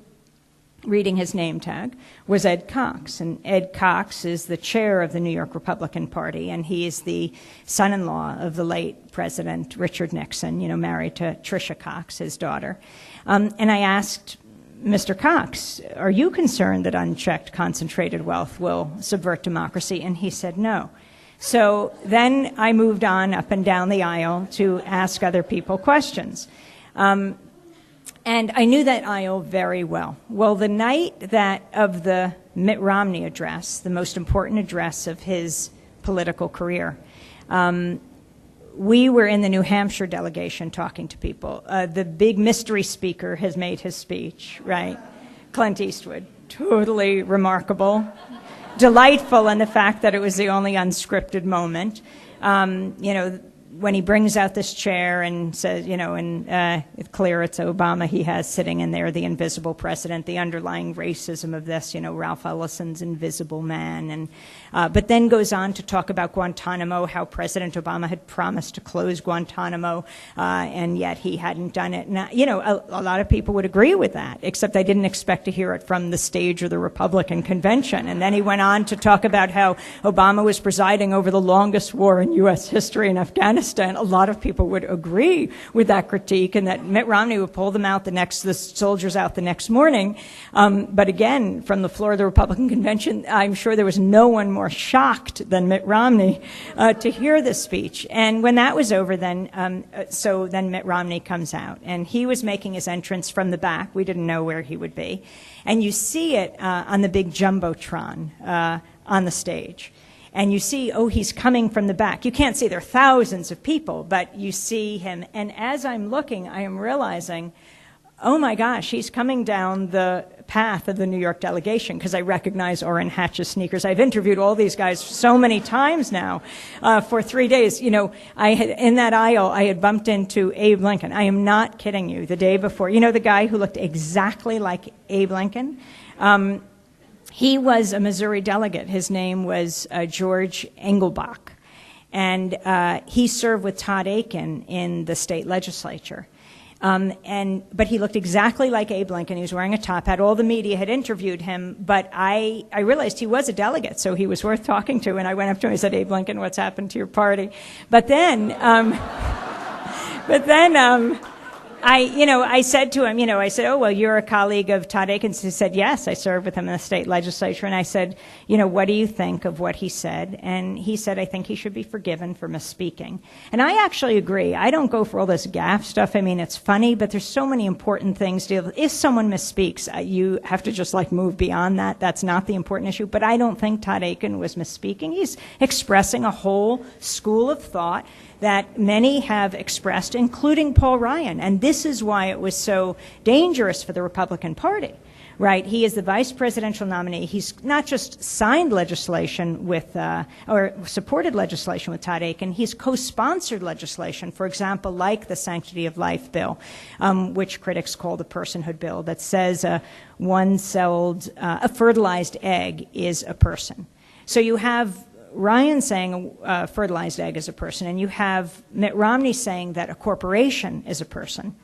reading his name tag, was Ed Cox. And Ed Cox is the chair of the New York Republican Party, and he is the son-in-law of the late President Richard Nixon, married to Tricia Cox, his daughter. And I asked Mr. Cox, are you concerned that unchecked concentrated wealth will subvert democracy? And he said no. So then I moved on up and down the aisle to ask other people questions. And I knew that aisle very well. Well, the night of the Mitt Romney address, the most important address of his political career, we were in the New Hampshire delegation talking to people. The big mystery speaker has made his speech, right? Clint Eastwood, totally remarkable. Delightful in the fact that it was the only unscripted moment. When he brings out this chair and says, it's clear it's Obama he has sitting in there, the invisible president, the underlying racism of this, Ralph Ellison's Invisible Man. But then goes on to talk about Guantanamo, how President Obama had promised to close Guantanamo, and yet he hadn't done it. Now, a lot of people would agree with that, except I didn't expect to hear it from the stage of the Republican convention. And then he went on to talk about how Obama was presiding over the longest war in U.S. history in Afghanistan. A lot of people would agree with that critique, and that Mitt Romney would pull the soldiers out the next morning. But again, from the floor of the Republican convention, I'm sure there was no one more shocked than Mitt Romney to hear this speech. And when that was over, then Mitt Romney comes out, and he was making his entrance from the back. We didn't know where he would be, and you see it on the big jumbotron on the stage. And you see, he's coming from the back. You can't see there are thousands of people, but you see him. And as I'm looking, I am realizing, oh my gosh, he's coming down the path of the New York delegation, because I recognize Orrin Hatch's sneakers. I've interviewed all these guys so many times now for 3 days. In that aisle, I had bumped into Abe Lincoln. I am not kidding you. The day before, the guy who looked exactly like Abe Lincoln? He was a Missouri delegate. His name was George Engelbach. And he served with Todd Aiken in the state legislature. But he looked exactly like Abe Lincoln. He was wearing a top hat. All the media had interviewed him, but I realized he was a delegate, so he was worth talking to. And I went up to him and said, Abe Lincoln, what's happened to your party? But then I said to him, oh, well, you're a colleague of Todd Aiken's. He said, yes, I served with him in the state legislature. And I said, what do you think of what he said? And he said, I think he should be forgiven for misspeaking. And I actually agree. I don't go for all this gaffe stuff. I mean, it's funny, but there's so many important things. If someone misspeaks, you have to just move beyond that. That's not the important issue. But I don't think Todd Aiken was misspeaking. He's expressing a whole school of thought that many have expressed, including Paul Ryan. And this is why it was so dangerous for the Republican Party, right? He is the vice presidential nominee. He's not just signed legislation or supported legislation with Todd Aiken. He's co-sponsored legislation, for example, like the Sanctity of Life bill, which critics call the personhood bill, that says a fertilized egg is a person. So you have Ryan saying a fertilized egg is a person, and you have Mitt Romney saying that a corporation is a person.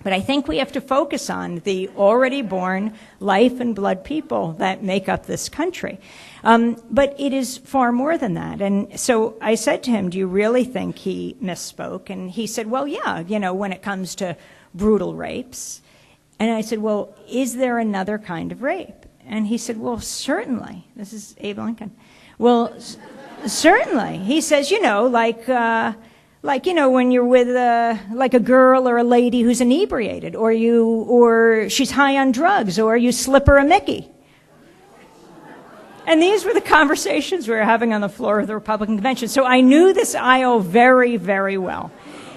But I think we have to focus on the already born life and blood people that make up this country. But it is far more than that. And so I said to him, do you really think he misspoke? And he said, well, yeah, when it comes to brutal rapes. And I said, well, is there another kind of rape? And he said, well, certainly. This is Abe Lincoln. Well, certainly. He says, when you're with a girl or a lady who's inebriated, or she's high on drugs, or you slip her a Mickey. And these were the conversations we were having on the floor of the Republican convention. So I knew this aisle very, very well.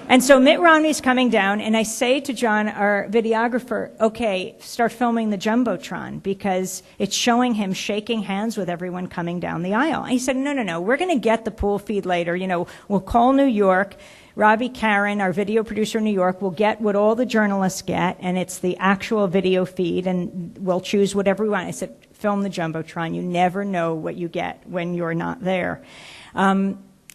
And so Mitt Romney's coming down, and I say to John, our videographer, okay, start filming the Jumbotron, because it's showing him shaking hands with everyone coming down the aisle. And he said, no, we're going to get the pool feed later. We'll call New York. Robbie Karen, our video producer in New York, will get what all the journalists get, and it's the actual video feed, and we'll choose whatever we want. I said, film the Jumbotron. You never know what you get when you're not there.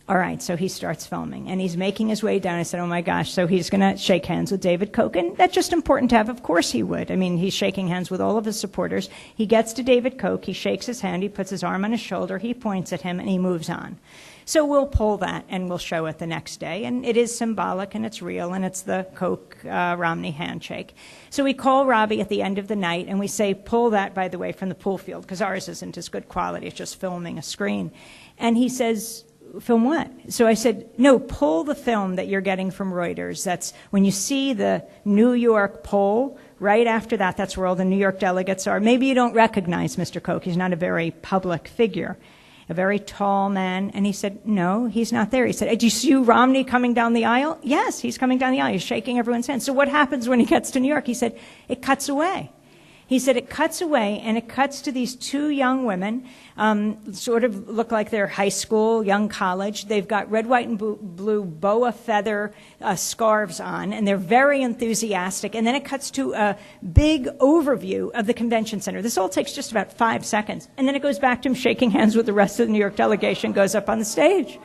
All right, so he starts filming, and he's making his way down. I said, oh, my gosh, so he's going to shake hands with David Koch, and that's just important to have. Of course he would. I mean, he's shaking hands with all of his supporters. He gets to David Koch. He shakes his hand. He puts his arm on his shoulder. He points at him, and he moves on. So we'll pull that, and we'll show it the next day, and it is symbolic, and it's real, and it's the Koch-Romney handshake. So we call Robbie at the end of the night, and we say, pull that, by the way, from the pool field, because ours isn't as good quality. It's just filming a screen. And he says, film what? So I said, no, pull the film that you're getting from Reuters. That's when you see the New York poll, right after that, that's where all the New York delegates are. Maybe you don't recognize Mr. Koch. He's not a very public figure, a very tall man. And he said, no, he's not there. He said, did you see Romney coming down the aisle? Yes, he's coming down the aisle. He's shaking everyone's hand. So what happens when he gets to New York? He said, it cuts away. He said it cuts away, and it cuts to these two young women, sort of look like they're high school, young college. They've got red, white, and blue boa feather scarves on, and they're very enthusiastic. And then it cuts to a big overview of the convention center. This all takes just about 5 seconds. And then it goes back to him shaking hands with the rest of the New York delegation, goes up on the stage.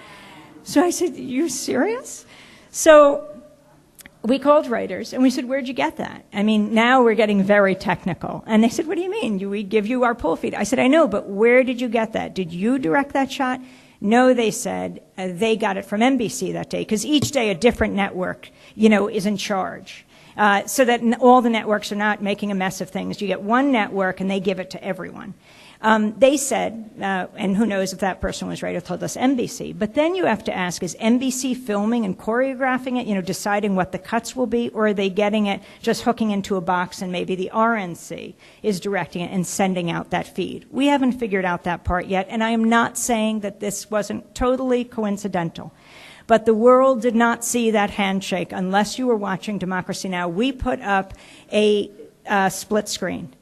So I said, you serious? So we called Reuters, and we said, where'd you get that? I mean, now we're getting very technical. And they said, what do you mean? We give you our poll feed. I said, I know, but where did you get that? Did you direct that shot? No, they said they got it from NBC that day, because each day a different network, is in charge. So that all the networks are not making a mess of things. You get one network, and they give it to everyone. They said, and who knows if that person was right or told us NBC, but then you have to ask, is NBC filming and choreographing it, deciding what the cuts will be, or are they getting it, just hooking into a box, and maybe the RNC is directing it and sending out that feed? We haven't figured out that part yet, and I am not saying that this wasn't totally coincidental. But the world did not see that handshake unless you were watching Democracy Now! We put up a split screen.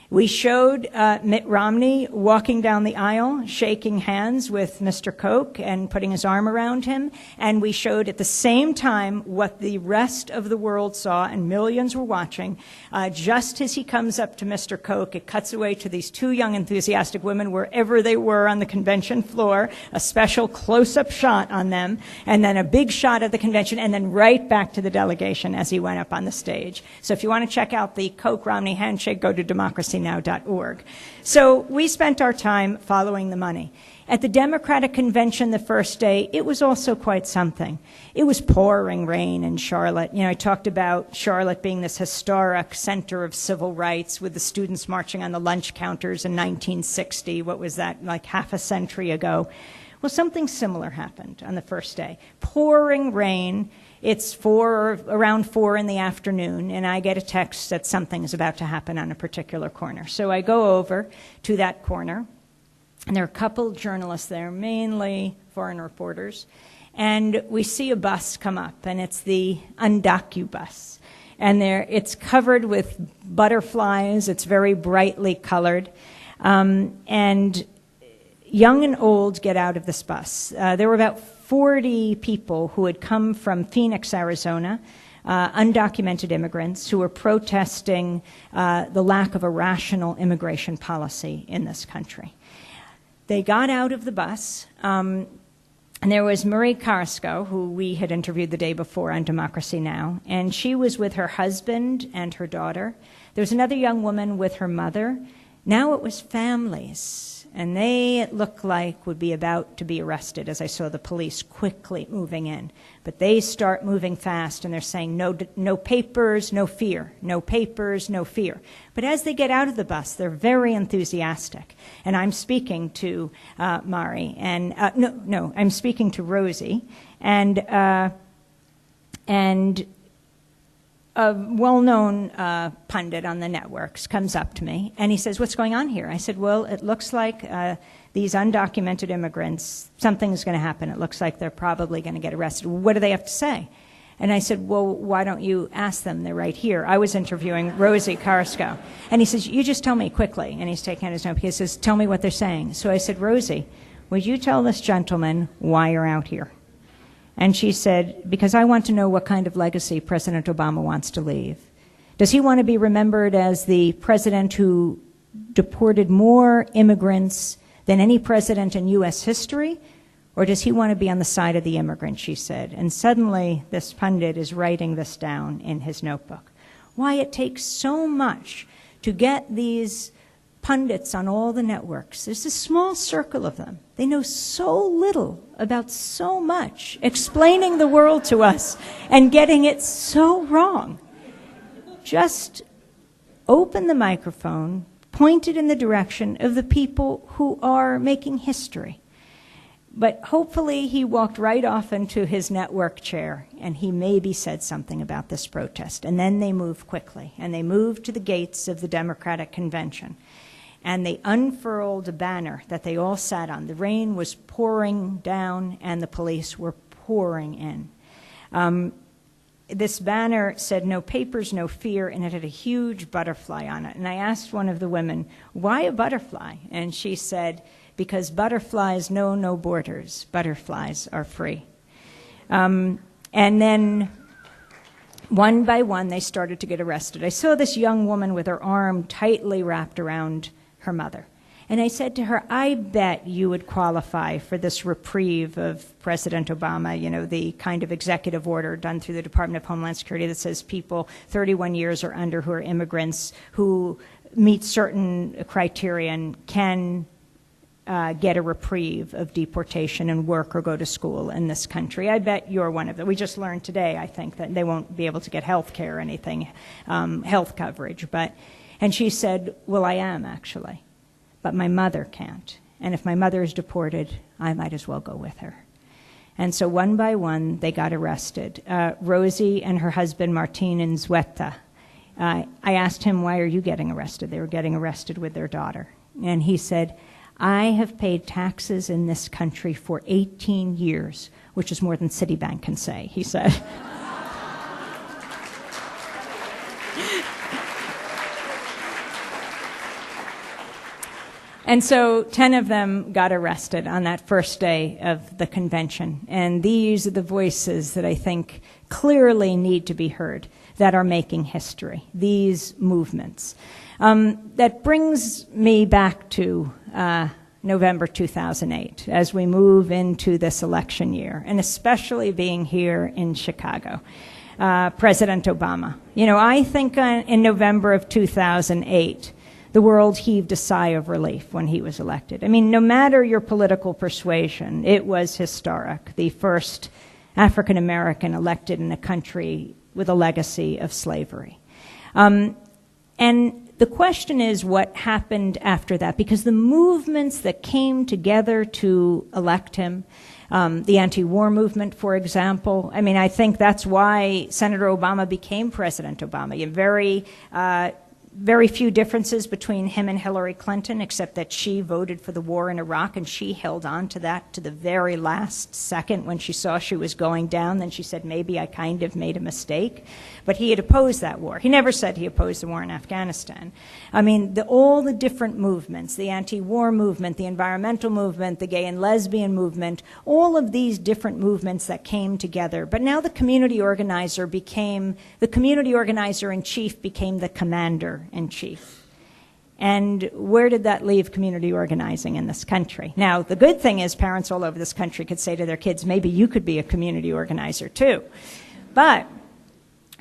We showed Mitt Romney walking down the aisle, shaking hands with Mr. Koch and putting his arm around him. And we showed at the same time what the rest of the world saw, and millions were watching. Just as he comes up to Mr. Koch, it cuts away to these two young, enthusiastic women, wherever they were on the convention floor, a special close-up shot on them, and then a big shot of the convention, and then right back to the delegation as he went up on the stage. So if you want to check out the Koch-Romney handshake, go to democracynow.org. So we spent our time following the money. At the Democratic convention the first day, it was also quite something. It was pouring rain in Charlotte. I talked about Charlotte being this historic center of civil rights with the students marching on the lunch counters in 1960. What was that, like half a century ago? Well, something similar happened on the first day. Pouring rain. It's around 4 in the afternoon, and I get a text that something is about to happen on a particular corner. So I go over to that corner, and there are a couple journalists there, mainly foreign reporters, and we see a bus come up, and it's the Undocu bus. And it's covered with butterflies. It's very brightly colored. And young and old get out of this bus. There were about 40 people who had come from Phoenix, Arizona, undocumented immigrants who were protesting the lack of a rational immigration policy in this country. They got out of the bus, and there was Marie Carrasco, who we had interviewed the day before on Democracy Now!, and she was with her husband and her daughter. There was another young woman with her mother. Now it was families. And they, it looked like, would be about to be arrested as I saw the police quickly moving in. But they start moving fast, and they're saying, no papers, no fear. No papers, no fear. But as they get out of the bus, they're very enthusiastic. And I'm speaking to Mari, and I'm speaking to Rosie, and a well-known pundit on the networks comes up to me, and he says, what's going on here? I said, well, it looks like these undocumented immigrants, something's going to happen. It looks like they're probably going to get arrested. What do they have to say? And I said, well, why don't you ask them? They're right here. I was interviewing Rosie Carrasco. And he says, you just tell me quickly. And he's taking out his notebook. He says, tell me what they're saying. So I said, Rosie, would you tell this gentleman why you're out here? And she said, because I want to know what kind of legacy President Obama wants to leave. Does he want to be remembered as the president who deported more immigrants than any president in U.S. history? Or does he want to be on the side of the immigrant, she said. And suddenly this pundit is writing this down in his notebook. Why it takes so much to get these pundits on all the networks. There's a small circle of them. They know so little about so much, explaining the world to us and getting it so wrong. Just open the microphone, point it in the direction of the people who are making history. But hopefully he walked right off into his network chair and he maybe said something about this protest. And then they moved quickly, and they moved to the gates of the Democratic Convention. And they unfurled a banner that they all sat on. The rain was pouring down and the police were pouring in. This banner said, "No papers, no fear," and it had a huge butterfly on it. And I asked one of the women, "Why a butterfly?" And she said, "Because butterflies know no borders. Butterflies are free." And then one by one, they started to get arrested. I saw this young woman with her arm tightly wrapped around her mother. And I said to her, "I bet you would qualify for this reprieve of President Obama, you know, the kind of executive order done through the Department of Homeland Security that says people 31 years or under who are immigrants who meet certain criteria and can get a reprieve of deportation and work or go to school in this country. I bet you're one of them." We just learned today, I think, that they won't be able to get health care or anything, health coverage. And she said, "Well, I am, actually. But my mother can't. And if my mother is deported, I might as well go with her." And so one by one, they got arrested. Rosie and her husband, Martin Nzueta. I asked him, "Why are you getting arrested?" They were getting arrested with their daughter. And he said, "I have paid taxes in this country for 18 years, which is more than Citibank can say," he said. And so 10 of them got arrested on that first day of the convention. And these are the voices that I think clearly need to be heard that are making history, these movements. That brings me back to November 2008 as we move into this election year, and especially being here in Chicago. President Obama. You know, I think in November of 2008, the world heaved a sigh of relief when he was elected. I mean, no matter your political persuasion, it was historic. The first African American elected in a country with a legacy of slavery. And the question is what happened after that, because the movements that came together to elect him, the anti-war movement, for example, I mean, I think that's why Senator Obama became President Obama. Very few differences between him and Hillary Clinton, except that she voted for the war in Iraq, and she held on to that to the very last second when she saw she was going down. Then she said, "Maybe I kind of made a mistake." But he had opposed that war. He never said he opposed the war in Afghanistan. I mean, all the different movements, the anti-war movement, the environmental movement, the gay and lesbian movement, all of these different movements that came together. But now the community organizer in chief became the commander in chief. And where did that leave community organizing in this country? Now, the good thing is parents all over this country could say to their kids, maybe you could be a community organizer too. But,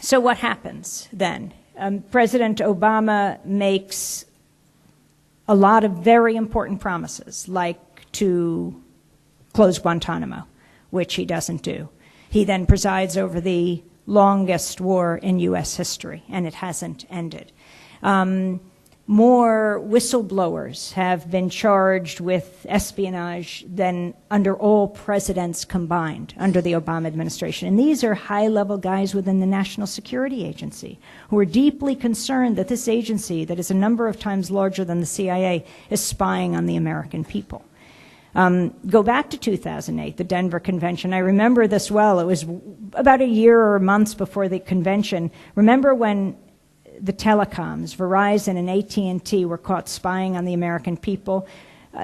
so what happens then? President Obama makes a lot of very important promises, like to close Guantanamo, which he doesn't do. He then presides over the longest war in U.S. history, and it hasn't ended. More whistleblowers have been charged with espionage than under all presidents combined under the Obama administration. And these are high-level guys within the National Security Agency who are deeply concerned that this agency, that is a number of times larger than the CIA, is spying on the American people. Go back to 2008, the Denver Convention. I remember this well. It was about a year or months before the convention. Remember when the telecoms, Verizon and AT&T, were caught spying on the American people?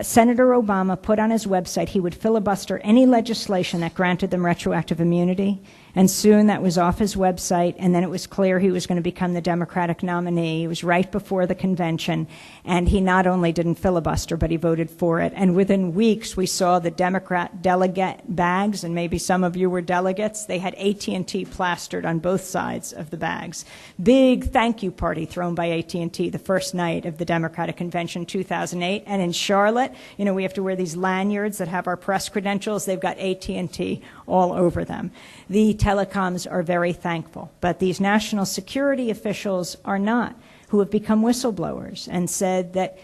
Senator Obama put on his website he would filibuster any legislation that granted them retroactive immunity, and soon that was off his website, and then it was clear he was going to become the Democratic nominee. It was right before the convention, and he not only didn't filibuster, but he voted for it. And within weeks, we saw the Democrat delegate bags, and maybe some of you were delegates. They had AT&T plastered on both sides of the bags. Big thank you party thrown by AT&T the first night of the Democratic Convention 2008, and in Charlotte, you know, we have to wear these lanyards that have our press credentials. They've got AT&T all over them. The telecoms are very thankful, but these national security officials are not, who have become whistleblowers and said that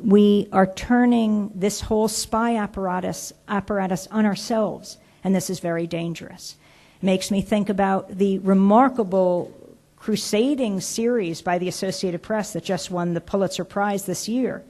We are turning this whole spy apparatus on ourselves, and this is very dangerous. It makes me think about the remarkable crusading series by the Associated Press that just won the Pulitzer Prize this year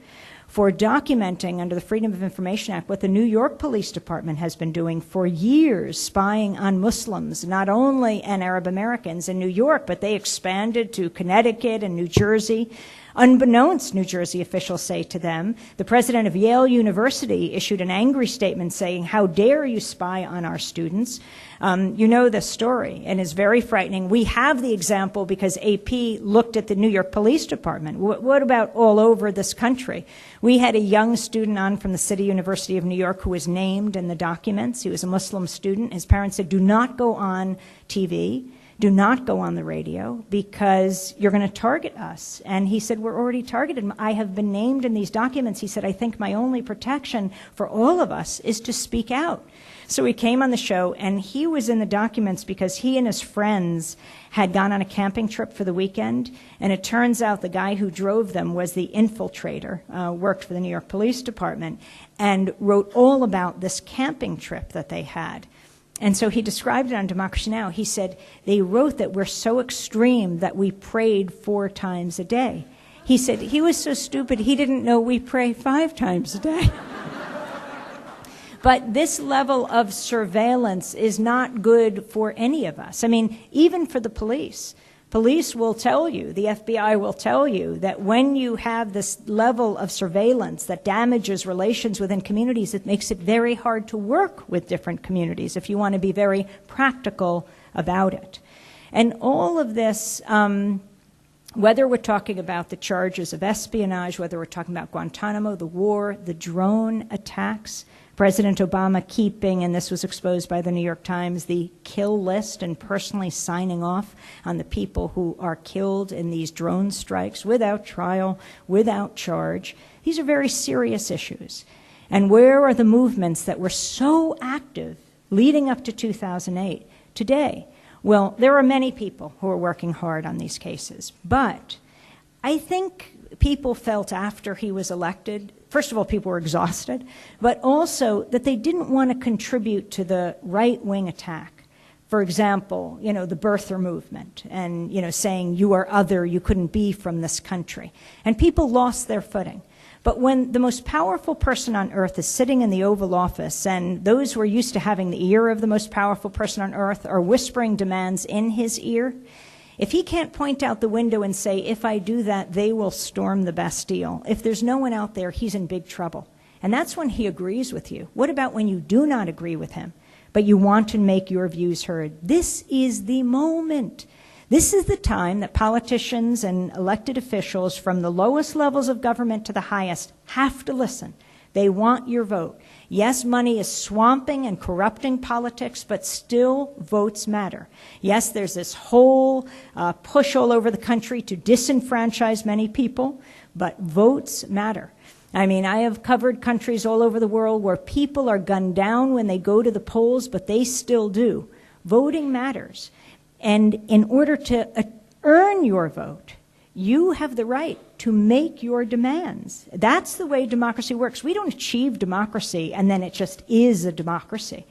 for documenting under the Freedom of Information Act what the New York Police Department has been doing for years, spying on Muslims, not only and Arab Americans in New York, but they expanded to Connecticut and New Jersey. Unbeknownst, New Jersey officials say to them, the president of Yale University issued an angry statement saying, "How dare you spy on our students?" You know the story, and it's very frightening. We have the example because AP looked at the New York Police Department. What about all over this country? We had a young student on from the City University of New York who was named in the documents. He was a Muslim student. His parents said, do not go on TV. Do not go on the radio because you're going to target us. And he said, we're already targeted. I have been named in these documents. He said, I think my only protection for all of us is to speak out. So he came on the show, and he was in the documents because he and his friends had gone on a camping trip for the weekend. And it turns out the guy who drove them was the infiltrator, worked for the New York Police Department, and wrote all about this camping trip that they had. And so he described it on Democracy Now! He said, they wrote that we're so extreme that we prayed 4 times a day. He said he was so stupid he didn't know we pray 5 times a day. But this level of surveillance is not good for any of us. I mean, even for the police. Police will tell you, the FBI will tell you, that when you have this level of surveillance that damages relations within communities, it makes it very hard to work with different communities if you want to be very practical about it. And all of this, whether we're talking about the charges of espionage, whether we're talking about Guantanamo, the war, the drone attacks, President Obama keeping, and this was exposed by the New York Times, the kill list and personally signing off on the people who are killed in these drone strikes without trial, without charge. These are very serious issues. And where are the movements that were so active leading up to 2008 today? Well, there are many people who are working hard on these cases, but I think people felt after he was elected, first of all, people were exhausted, but also that they didn't want to contribute to the right-wing attack. For example, you know, the birther movement and, you know, saying you are other, you couldn't be from this country. And people lost their footing. But when the most powerful person on earth is sitting in the Oval Office and those who are used to having the ear of the most powerful person on earth are whispering demands in his ear, if he can't point out the window and say, if I do that, they will storm the Bastille, if there's no one out there, he's in big trouble. And that's when he agrees with you. What about when you do not agree with him, but you want to make your views heard? This is the moment. This is the time that politicians and elected officials from the lowest levels of government to the highest have to listen. They want your vote. Yes, money is swamping and corrupting politics, but still votes matter. Yes, there's this whole push all over the country to disenfranchise many people, but votes matter. I mean, I have covered countries all over the world where people are gunned down when they go to the polls, but they still do. Voting matters. And in order to earn your vote, you have the right to make your demands. That's the way democracy works. We don't achieve democracy and then it just is a democracy.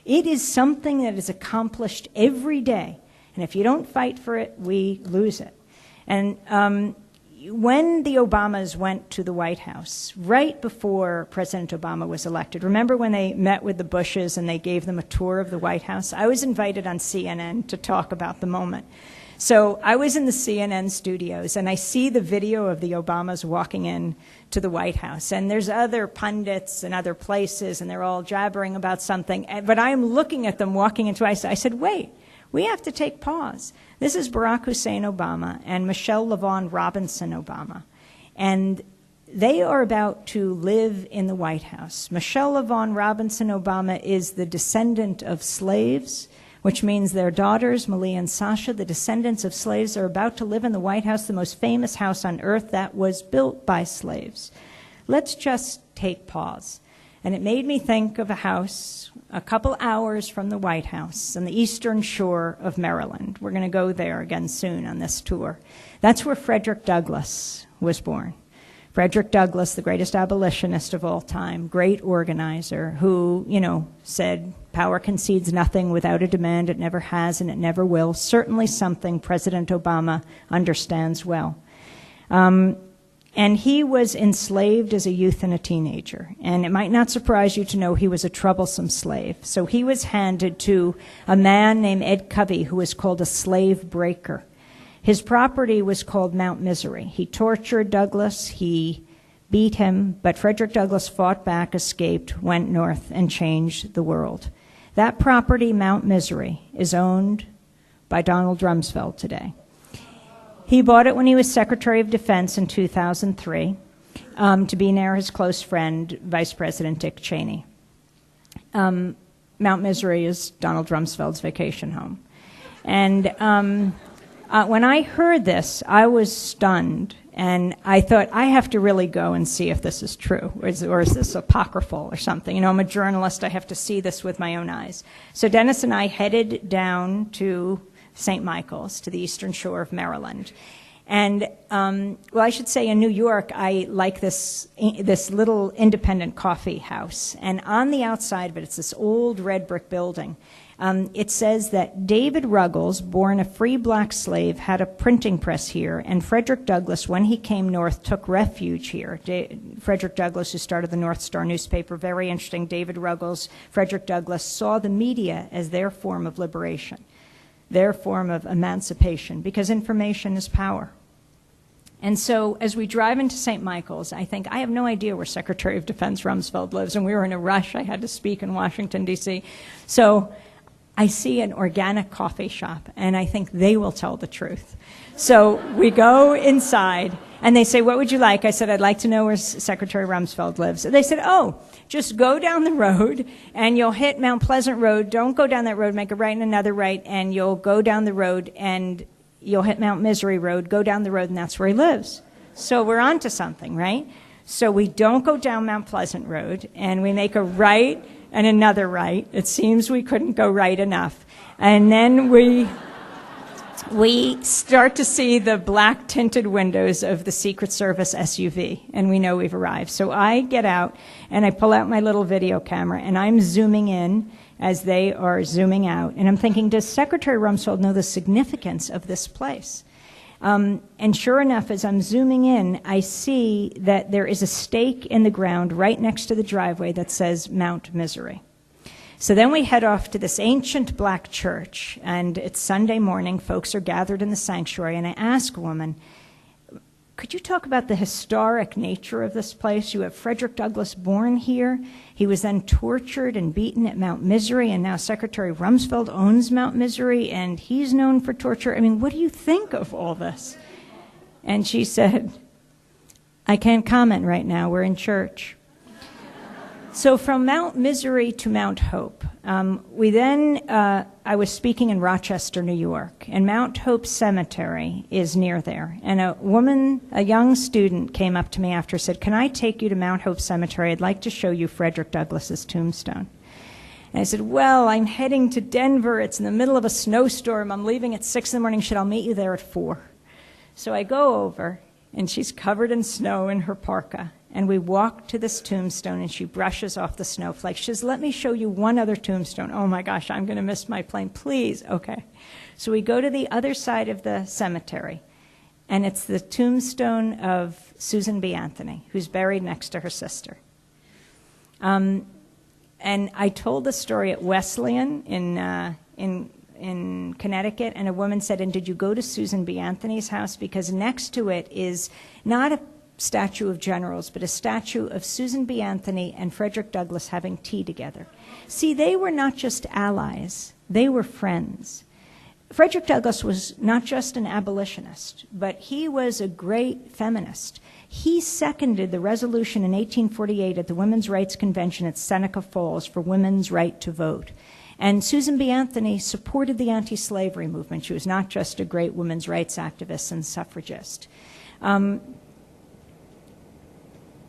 It is something that is accomplished every day. And if you don't fight for it, we lose it. And when the Obamas went to the White House, right before President Obama was elected, remember when they met with the Bushes and they gave them a tour of the White House? I was invited on CNN to talk about the moment. So I was in the CNN studios, and I see the video of the Obamas walking in to the White House. And there's other pundits and other places, and they're all jabbering about something. But I'm looking at them walking into, I said, wait, we have to take pause. This is Barack Hussein Obama and Michelle LaVaughn Robinson Obama. And they are about to live in the White House. Michelle LaVaughn Robinson Obama is the descendant of slaves, which means their daughters, Malia and Sasha, the descendants of slaves, are about to live in the White House, the most famous house on earth that was built by slaves. Let's just take pause. And it made me think of a house a couple hours from the White House on the eastern shore of Maryland. We're going to go there again soon on this tour. That's where Frederick Douglass was born. Frederick Douglass, the greatest abolitionist of all time, great organizer, who, said power concedes nothing without a demand. It never has and it never will. Certainly something President Obama understands well. And he was enslaved as a youth and a teenager. And it might not surprise you to know he was a troublesome slave. So he was handed to a man named Ed Covey, who was called a slave breaker. His property was called Mount Misery. He tortured Douglass, he beat him, but Frederick Douglass fought back, escaped, went north, and changed the world. That property, Mount Misery, is owned by Donald Rumsfeld today. He bought it when he was Secretary of Defense in 2003 to be near his close friend, Vice President Dick Cheney. Mount Misery is Donald Rumsfeld's vacation home. And when I heard this, I was stunned, and I thought, I have to really go and see if this is true, or is this apocryphal or something. I'm a journalist, I have to see this with my own eyes. So Dennis and I headed down to St. Michael's, to the eastern shore of Maryland. And, I should say in New York, I like this little independent coffee house. And on the outside of it, it's this old red brick building. It says that David Ruggles, born a free black slave, had a printing press here, and Frederick Douglass, when he came north, took refuge here. Frederick Douglass, who started the North Star newspaper, very interesting. David Ruggles, Frederick Douglass, saw the media as their form of liberation, their form of emancipation, because information is power. And so as we drive into St. Michael's, I think, I have no idea where Secretary of Defense Rumsfeld lives, and we were in a rush. I had to speak in Washington, D.C. So I see an organic coffee shop, and I think they will tell the truth. So we go inside, and they say, what would you like? I said, I'd like to know where Secretary Rumsfeld lives. They said, oh, just go down the road, and you'll hit Mount Pleasant Road. Don't go down that road. Make a right and another right, and you'll go down the road, and you'll hit Mount Misery Road. Go down the road, and that's where he lives. So we're on to something, right? So we don't go down Mount Pleasant Road, and we make a right and another right. It seems we couldn't go right enough. And then we start to see the black tinted windows of the Secret Service SUV, and we know we've arrived. So I get out, and I pull out my little video camera, and I'm zooming in as they are zooming out. And I'm thinking, does Secretary Rumsfeld know the significance of this place? And sure enough, as I'm zooming in, I see that there is a stake in the ground right next to the driveway that says Mount Misery. So then we head off to this ancient black church, and it's Sunday morning. Folks are gathered in the sanctuary, and I ask a woman, could you talk about the historic nature of this place? You have Frederick Douglass born here. He was then tortured and beaten at Mount Misery, and now Secretary Rumsfeld owns Mount Misery, and he's known for torture. I mean, what do you think of all this? And she said, I can't comment right now. We're in church. So from Mount Misery to Mount Hope, I was speaking in Rochester, New York, and Mount Hope Cemetery is near there. And a young student came up to me after and said, can I take you to Mount Hope Cemetery? I'd like to show you Frederick Douglass's tombstone. And I said, well, I'm heading to Denver. It's in the middle of a snowstorm. I'm leaving at 6 in the morning. She said, I'll meet you there at 4. So I go over, and she's covered in snow in her parka. And we walk to this tombstone, and she brushes off the snowflakes. She says, let me show you one other tombstone. Oh, my gosh, I'm going to miss my plane. Please. Okay. So we go to the other side of the cemetery, and it's the tombstone of Susan B. Anthony, who's buried next to her sister. And I told the story at Wesleyan in Connecticut, and a woman said, and did you go to Susan B. Anthony's house? Because next to it is not a statue of generals, but a statue of Susan B. Anthony and Frederick Douglass having tea together. See, they were not just allies, they were friends. Frederick Douglass was not just an abolitionist, but he was a great feminist. He seconded the resolution in 1848 at the Women's Rights Convention at Seneca Falls for women's right to vote. And Susan B. Anthony supported the anti-slavery movement. She was not just a great women's rights activist and suffragist.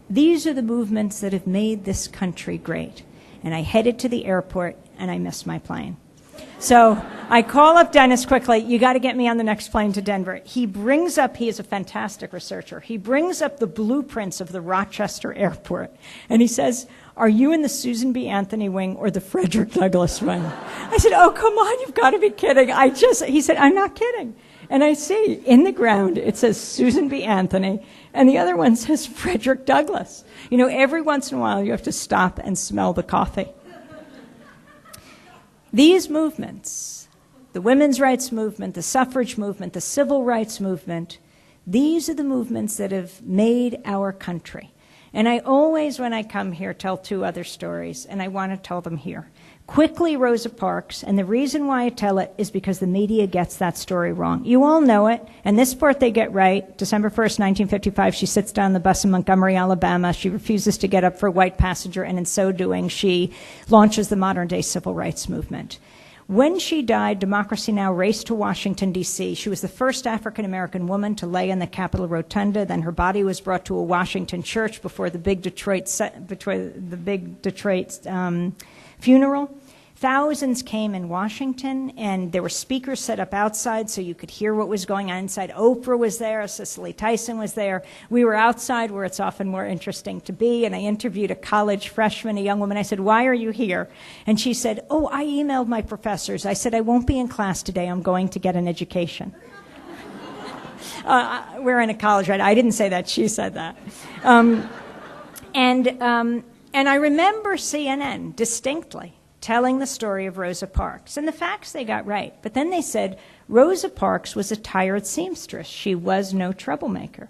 These are the movements that have made this country great. And I headed to the airport, and I missed my plane. So I call up Dennis quickly. You got to get me on the next plane to Denver. He is a fantastic researcher. He brings up the blueprints of the Rochester airport. And he says, are you in the Susan B. Anthony wing or the Frederick Douglass wing? I said, oh, come on, you've got to be kidding. He said, I'm not kidding. And I see in the ground, it says Susan B. Anthony, and the other one says Frederick Douglass. You know, every once in a while you have to stop and smell the coffee. These movements, the women's rights movement, the suffrage movement, the civil rights movement, these are the movements that have made our country. And I always, when I come here, tell two other stories, and I want to tell them here. Quickly, Rosa Parks, and the reason why I tell it is because the media gets that story wrong. You all know it, and this part they get right. December 1st, 1955, she sits down the bus in Montgomery, Alabama. She refuses to get up for a white passenger, and in so doing, she launches the modern-day civil rights movement. When she died, Democracy Now! Raced to Washington, D.C. She was the first African-American woman to lay in the Capitol Rotunda. Then her body was brought to a Washington church before the big Detroit funeral. Thousands came in Washington, and there were speakers set up outside so you could hear what was going on inside. Oprah was there, Cicely Tyson was there. We were outside where it's often more interesting to be, and I interviewed a college freshman, a young woman. I said, why are you here? And she said, oh, I emailed my professors. I said, I won't be in class today. I'm going to get an education. We're in a college, right? I didn't say that. She said that. And I remember CNN distinctly telling the story of Rosa Parks. And the facts they got right. But then they said Rosa Parks was a tired seamstress. She was no troublemaker.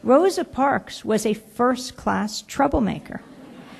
Rosa Parks was a first-class troublemaker.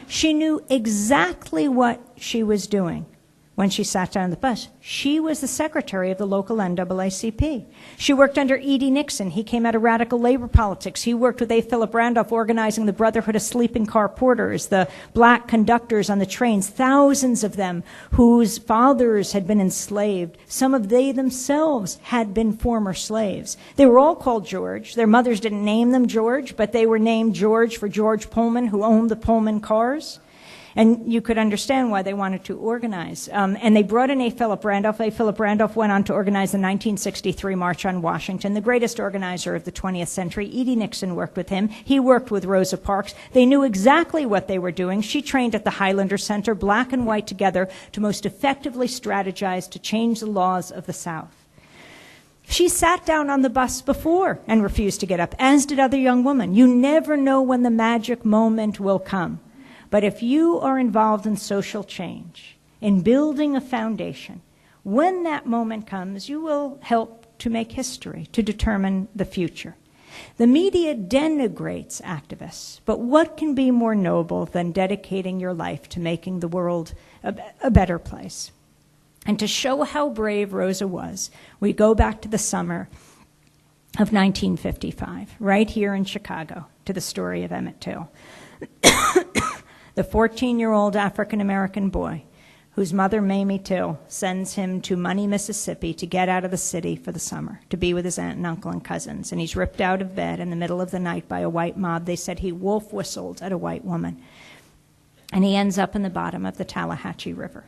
She knew exactly what she was doing when she sat down on the bus. She was the secretary of the local NAACP. She worked under E.D. Nixon. He came out of radical labor politics. He worked with A. Philip Randolph organizing the Brotherhood of Sleeping Car Porters, the black conductors on the trains, thousands of them whose fathers had been enslaved. Some of they themselves had been former slaves. They were all called George. Their mothers didn't name them George, but they were named George for George Pullman, who owned the Pullman cars. And you could understand why they wanted to organize. And they brought in A. Philip Randolph. A. Philip Randolph went on to organize the 1963 March on Washington, the greatest organizer of the 20th century. E.D. Nixon worked with him. He worked with Rosa Parks. They knew exactly what they were doing. She trained at the Highlander Center, black and white together, to most effectively strategize to change the laws of the South. She sat down on the bus before and refused to get up, as did other young women. You never know when the magic moment will come. But if you are involved in social change, in building a foundation, when that moment comes, you will help to make history, to determine the future. The media denigrates activists, but what can be more noble than dedicating your life to making the world a better place? And to show how brave Rosa was, we go back to the summer of 1955, right here in Chicago, to the story of Emmett Till. The 14-year-old African-American boy whose mother, Mamie Till, sends him to Money, Mississippi to get out of the city for the summer, to be with his aunt and uncle and cousins. And he's ripped out of bed in the middle of the night by a white mob. They said he wolf whistled at a white woman. And he ends up in the bottom of the Tallahatchie River.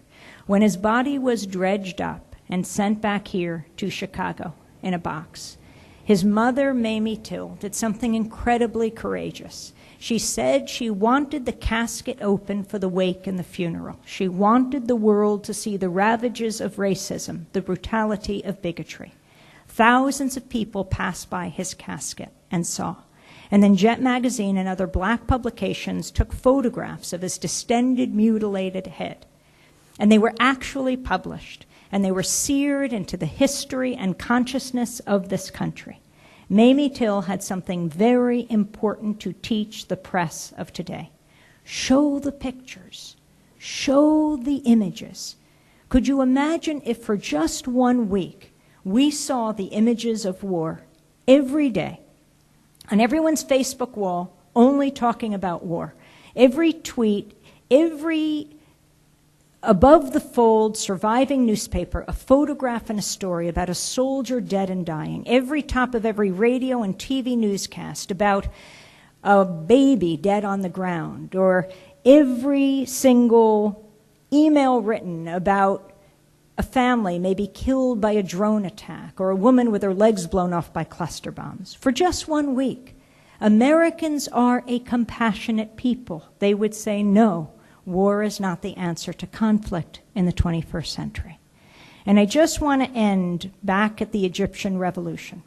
When his body was dredged up and sent back here to Chicago in a box, his mother, Mamie Till, did something incredibly courageous. She said she wanted the casket open for the wake and the funeral. She wanted the world to see the ravages of racism, the brutality of bigotry. Thousands of people passed by his casket and saw. And then Jet Magazine and other black publications took photographs of his distended, mutilated head. And they were actually published, and they were seared into the history and consciousness of this country. Mamie Till had something very important to teach the press of today. Show the pictures. Show the images. Could you imagine if for just 1 week we saw the images of war every day on everyone's Facebook wall, only talking about war? Every tweet, every above the fold, surviving newspaper, a photograph and a story about a soldier dead and dying. Every top of every radio and TV newscast about a baby dead on the ground, or every single email written about a family may be killed by a drone attack, or a woman with her legs blown off by cluster bombs. For just 1 week, Americans are a compassionate people. They would say, no, war is not the answer to conflict in the 21st century. And I just want to end back at the Egyptian Revolution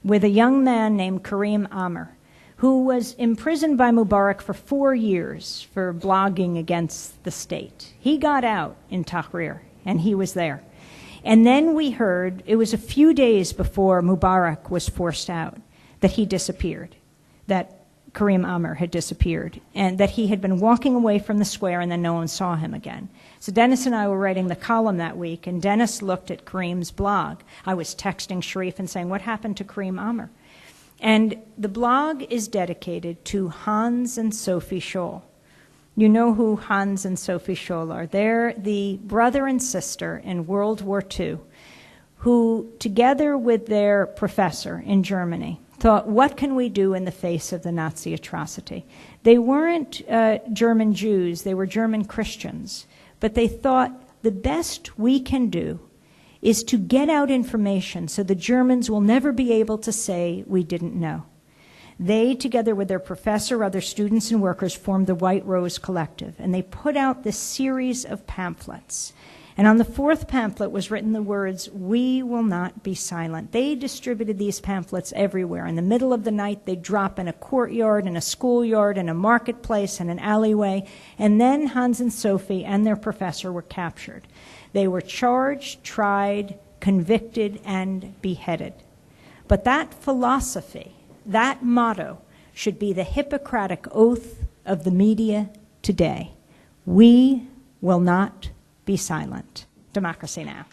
with a young man named Karim Amr, who was imprisoned by Mubarak for 4 years for blogging against the state. He got out in Tahrir, and he was there. And then we heard, it was a few days before Mubarak was forced out, that he disappeared, that Karim Amr had disappeared, and that he had been walking away from the square and then no one saw him again. So Dennis and I were writing the column that week, and Dennis looked at Karim's blog. I was texting Sharif and saying, what happened to Karim Amr? And the blog is dedicated to Hans and Sophie Scholl. You know who Hans and Sophie Scholl are. They're the brother and sister in World War II who, together with their professor in Germany, thought, what can we do in the face of the Nazi atrocity? They weren't German Jews, they were German Christians, but they thought the best we can do is to get out information so the Germans will never be able to say we didn't know. They, together with their professor, other students and workers, formed the White Rose Collective, and they put out this series of pamphlets. And on the 4th pamphlet was written the words, "We will not be silent." They distributed these pamphlets everywhere. In the middle of the night, they'd drop in a courtyard, in a schoolyard, in a marketplace, in an alleyway. And then Hans and Sophie and their professor were captured. They were charged, tried, convicted, and beheaded. But that philosophy, that motto, should be the Hippocratic oath of the media today. We will not be silent. Democracy Now!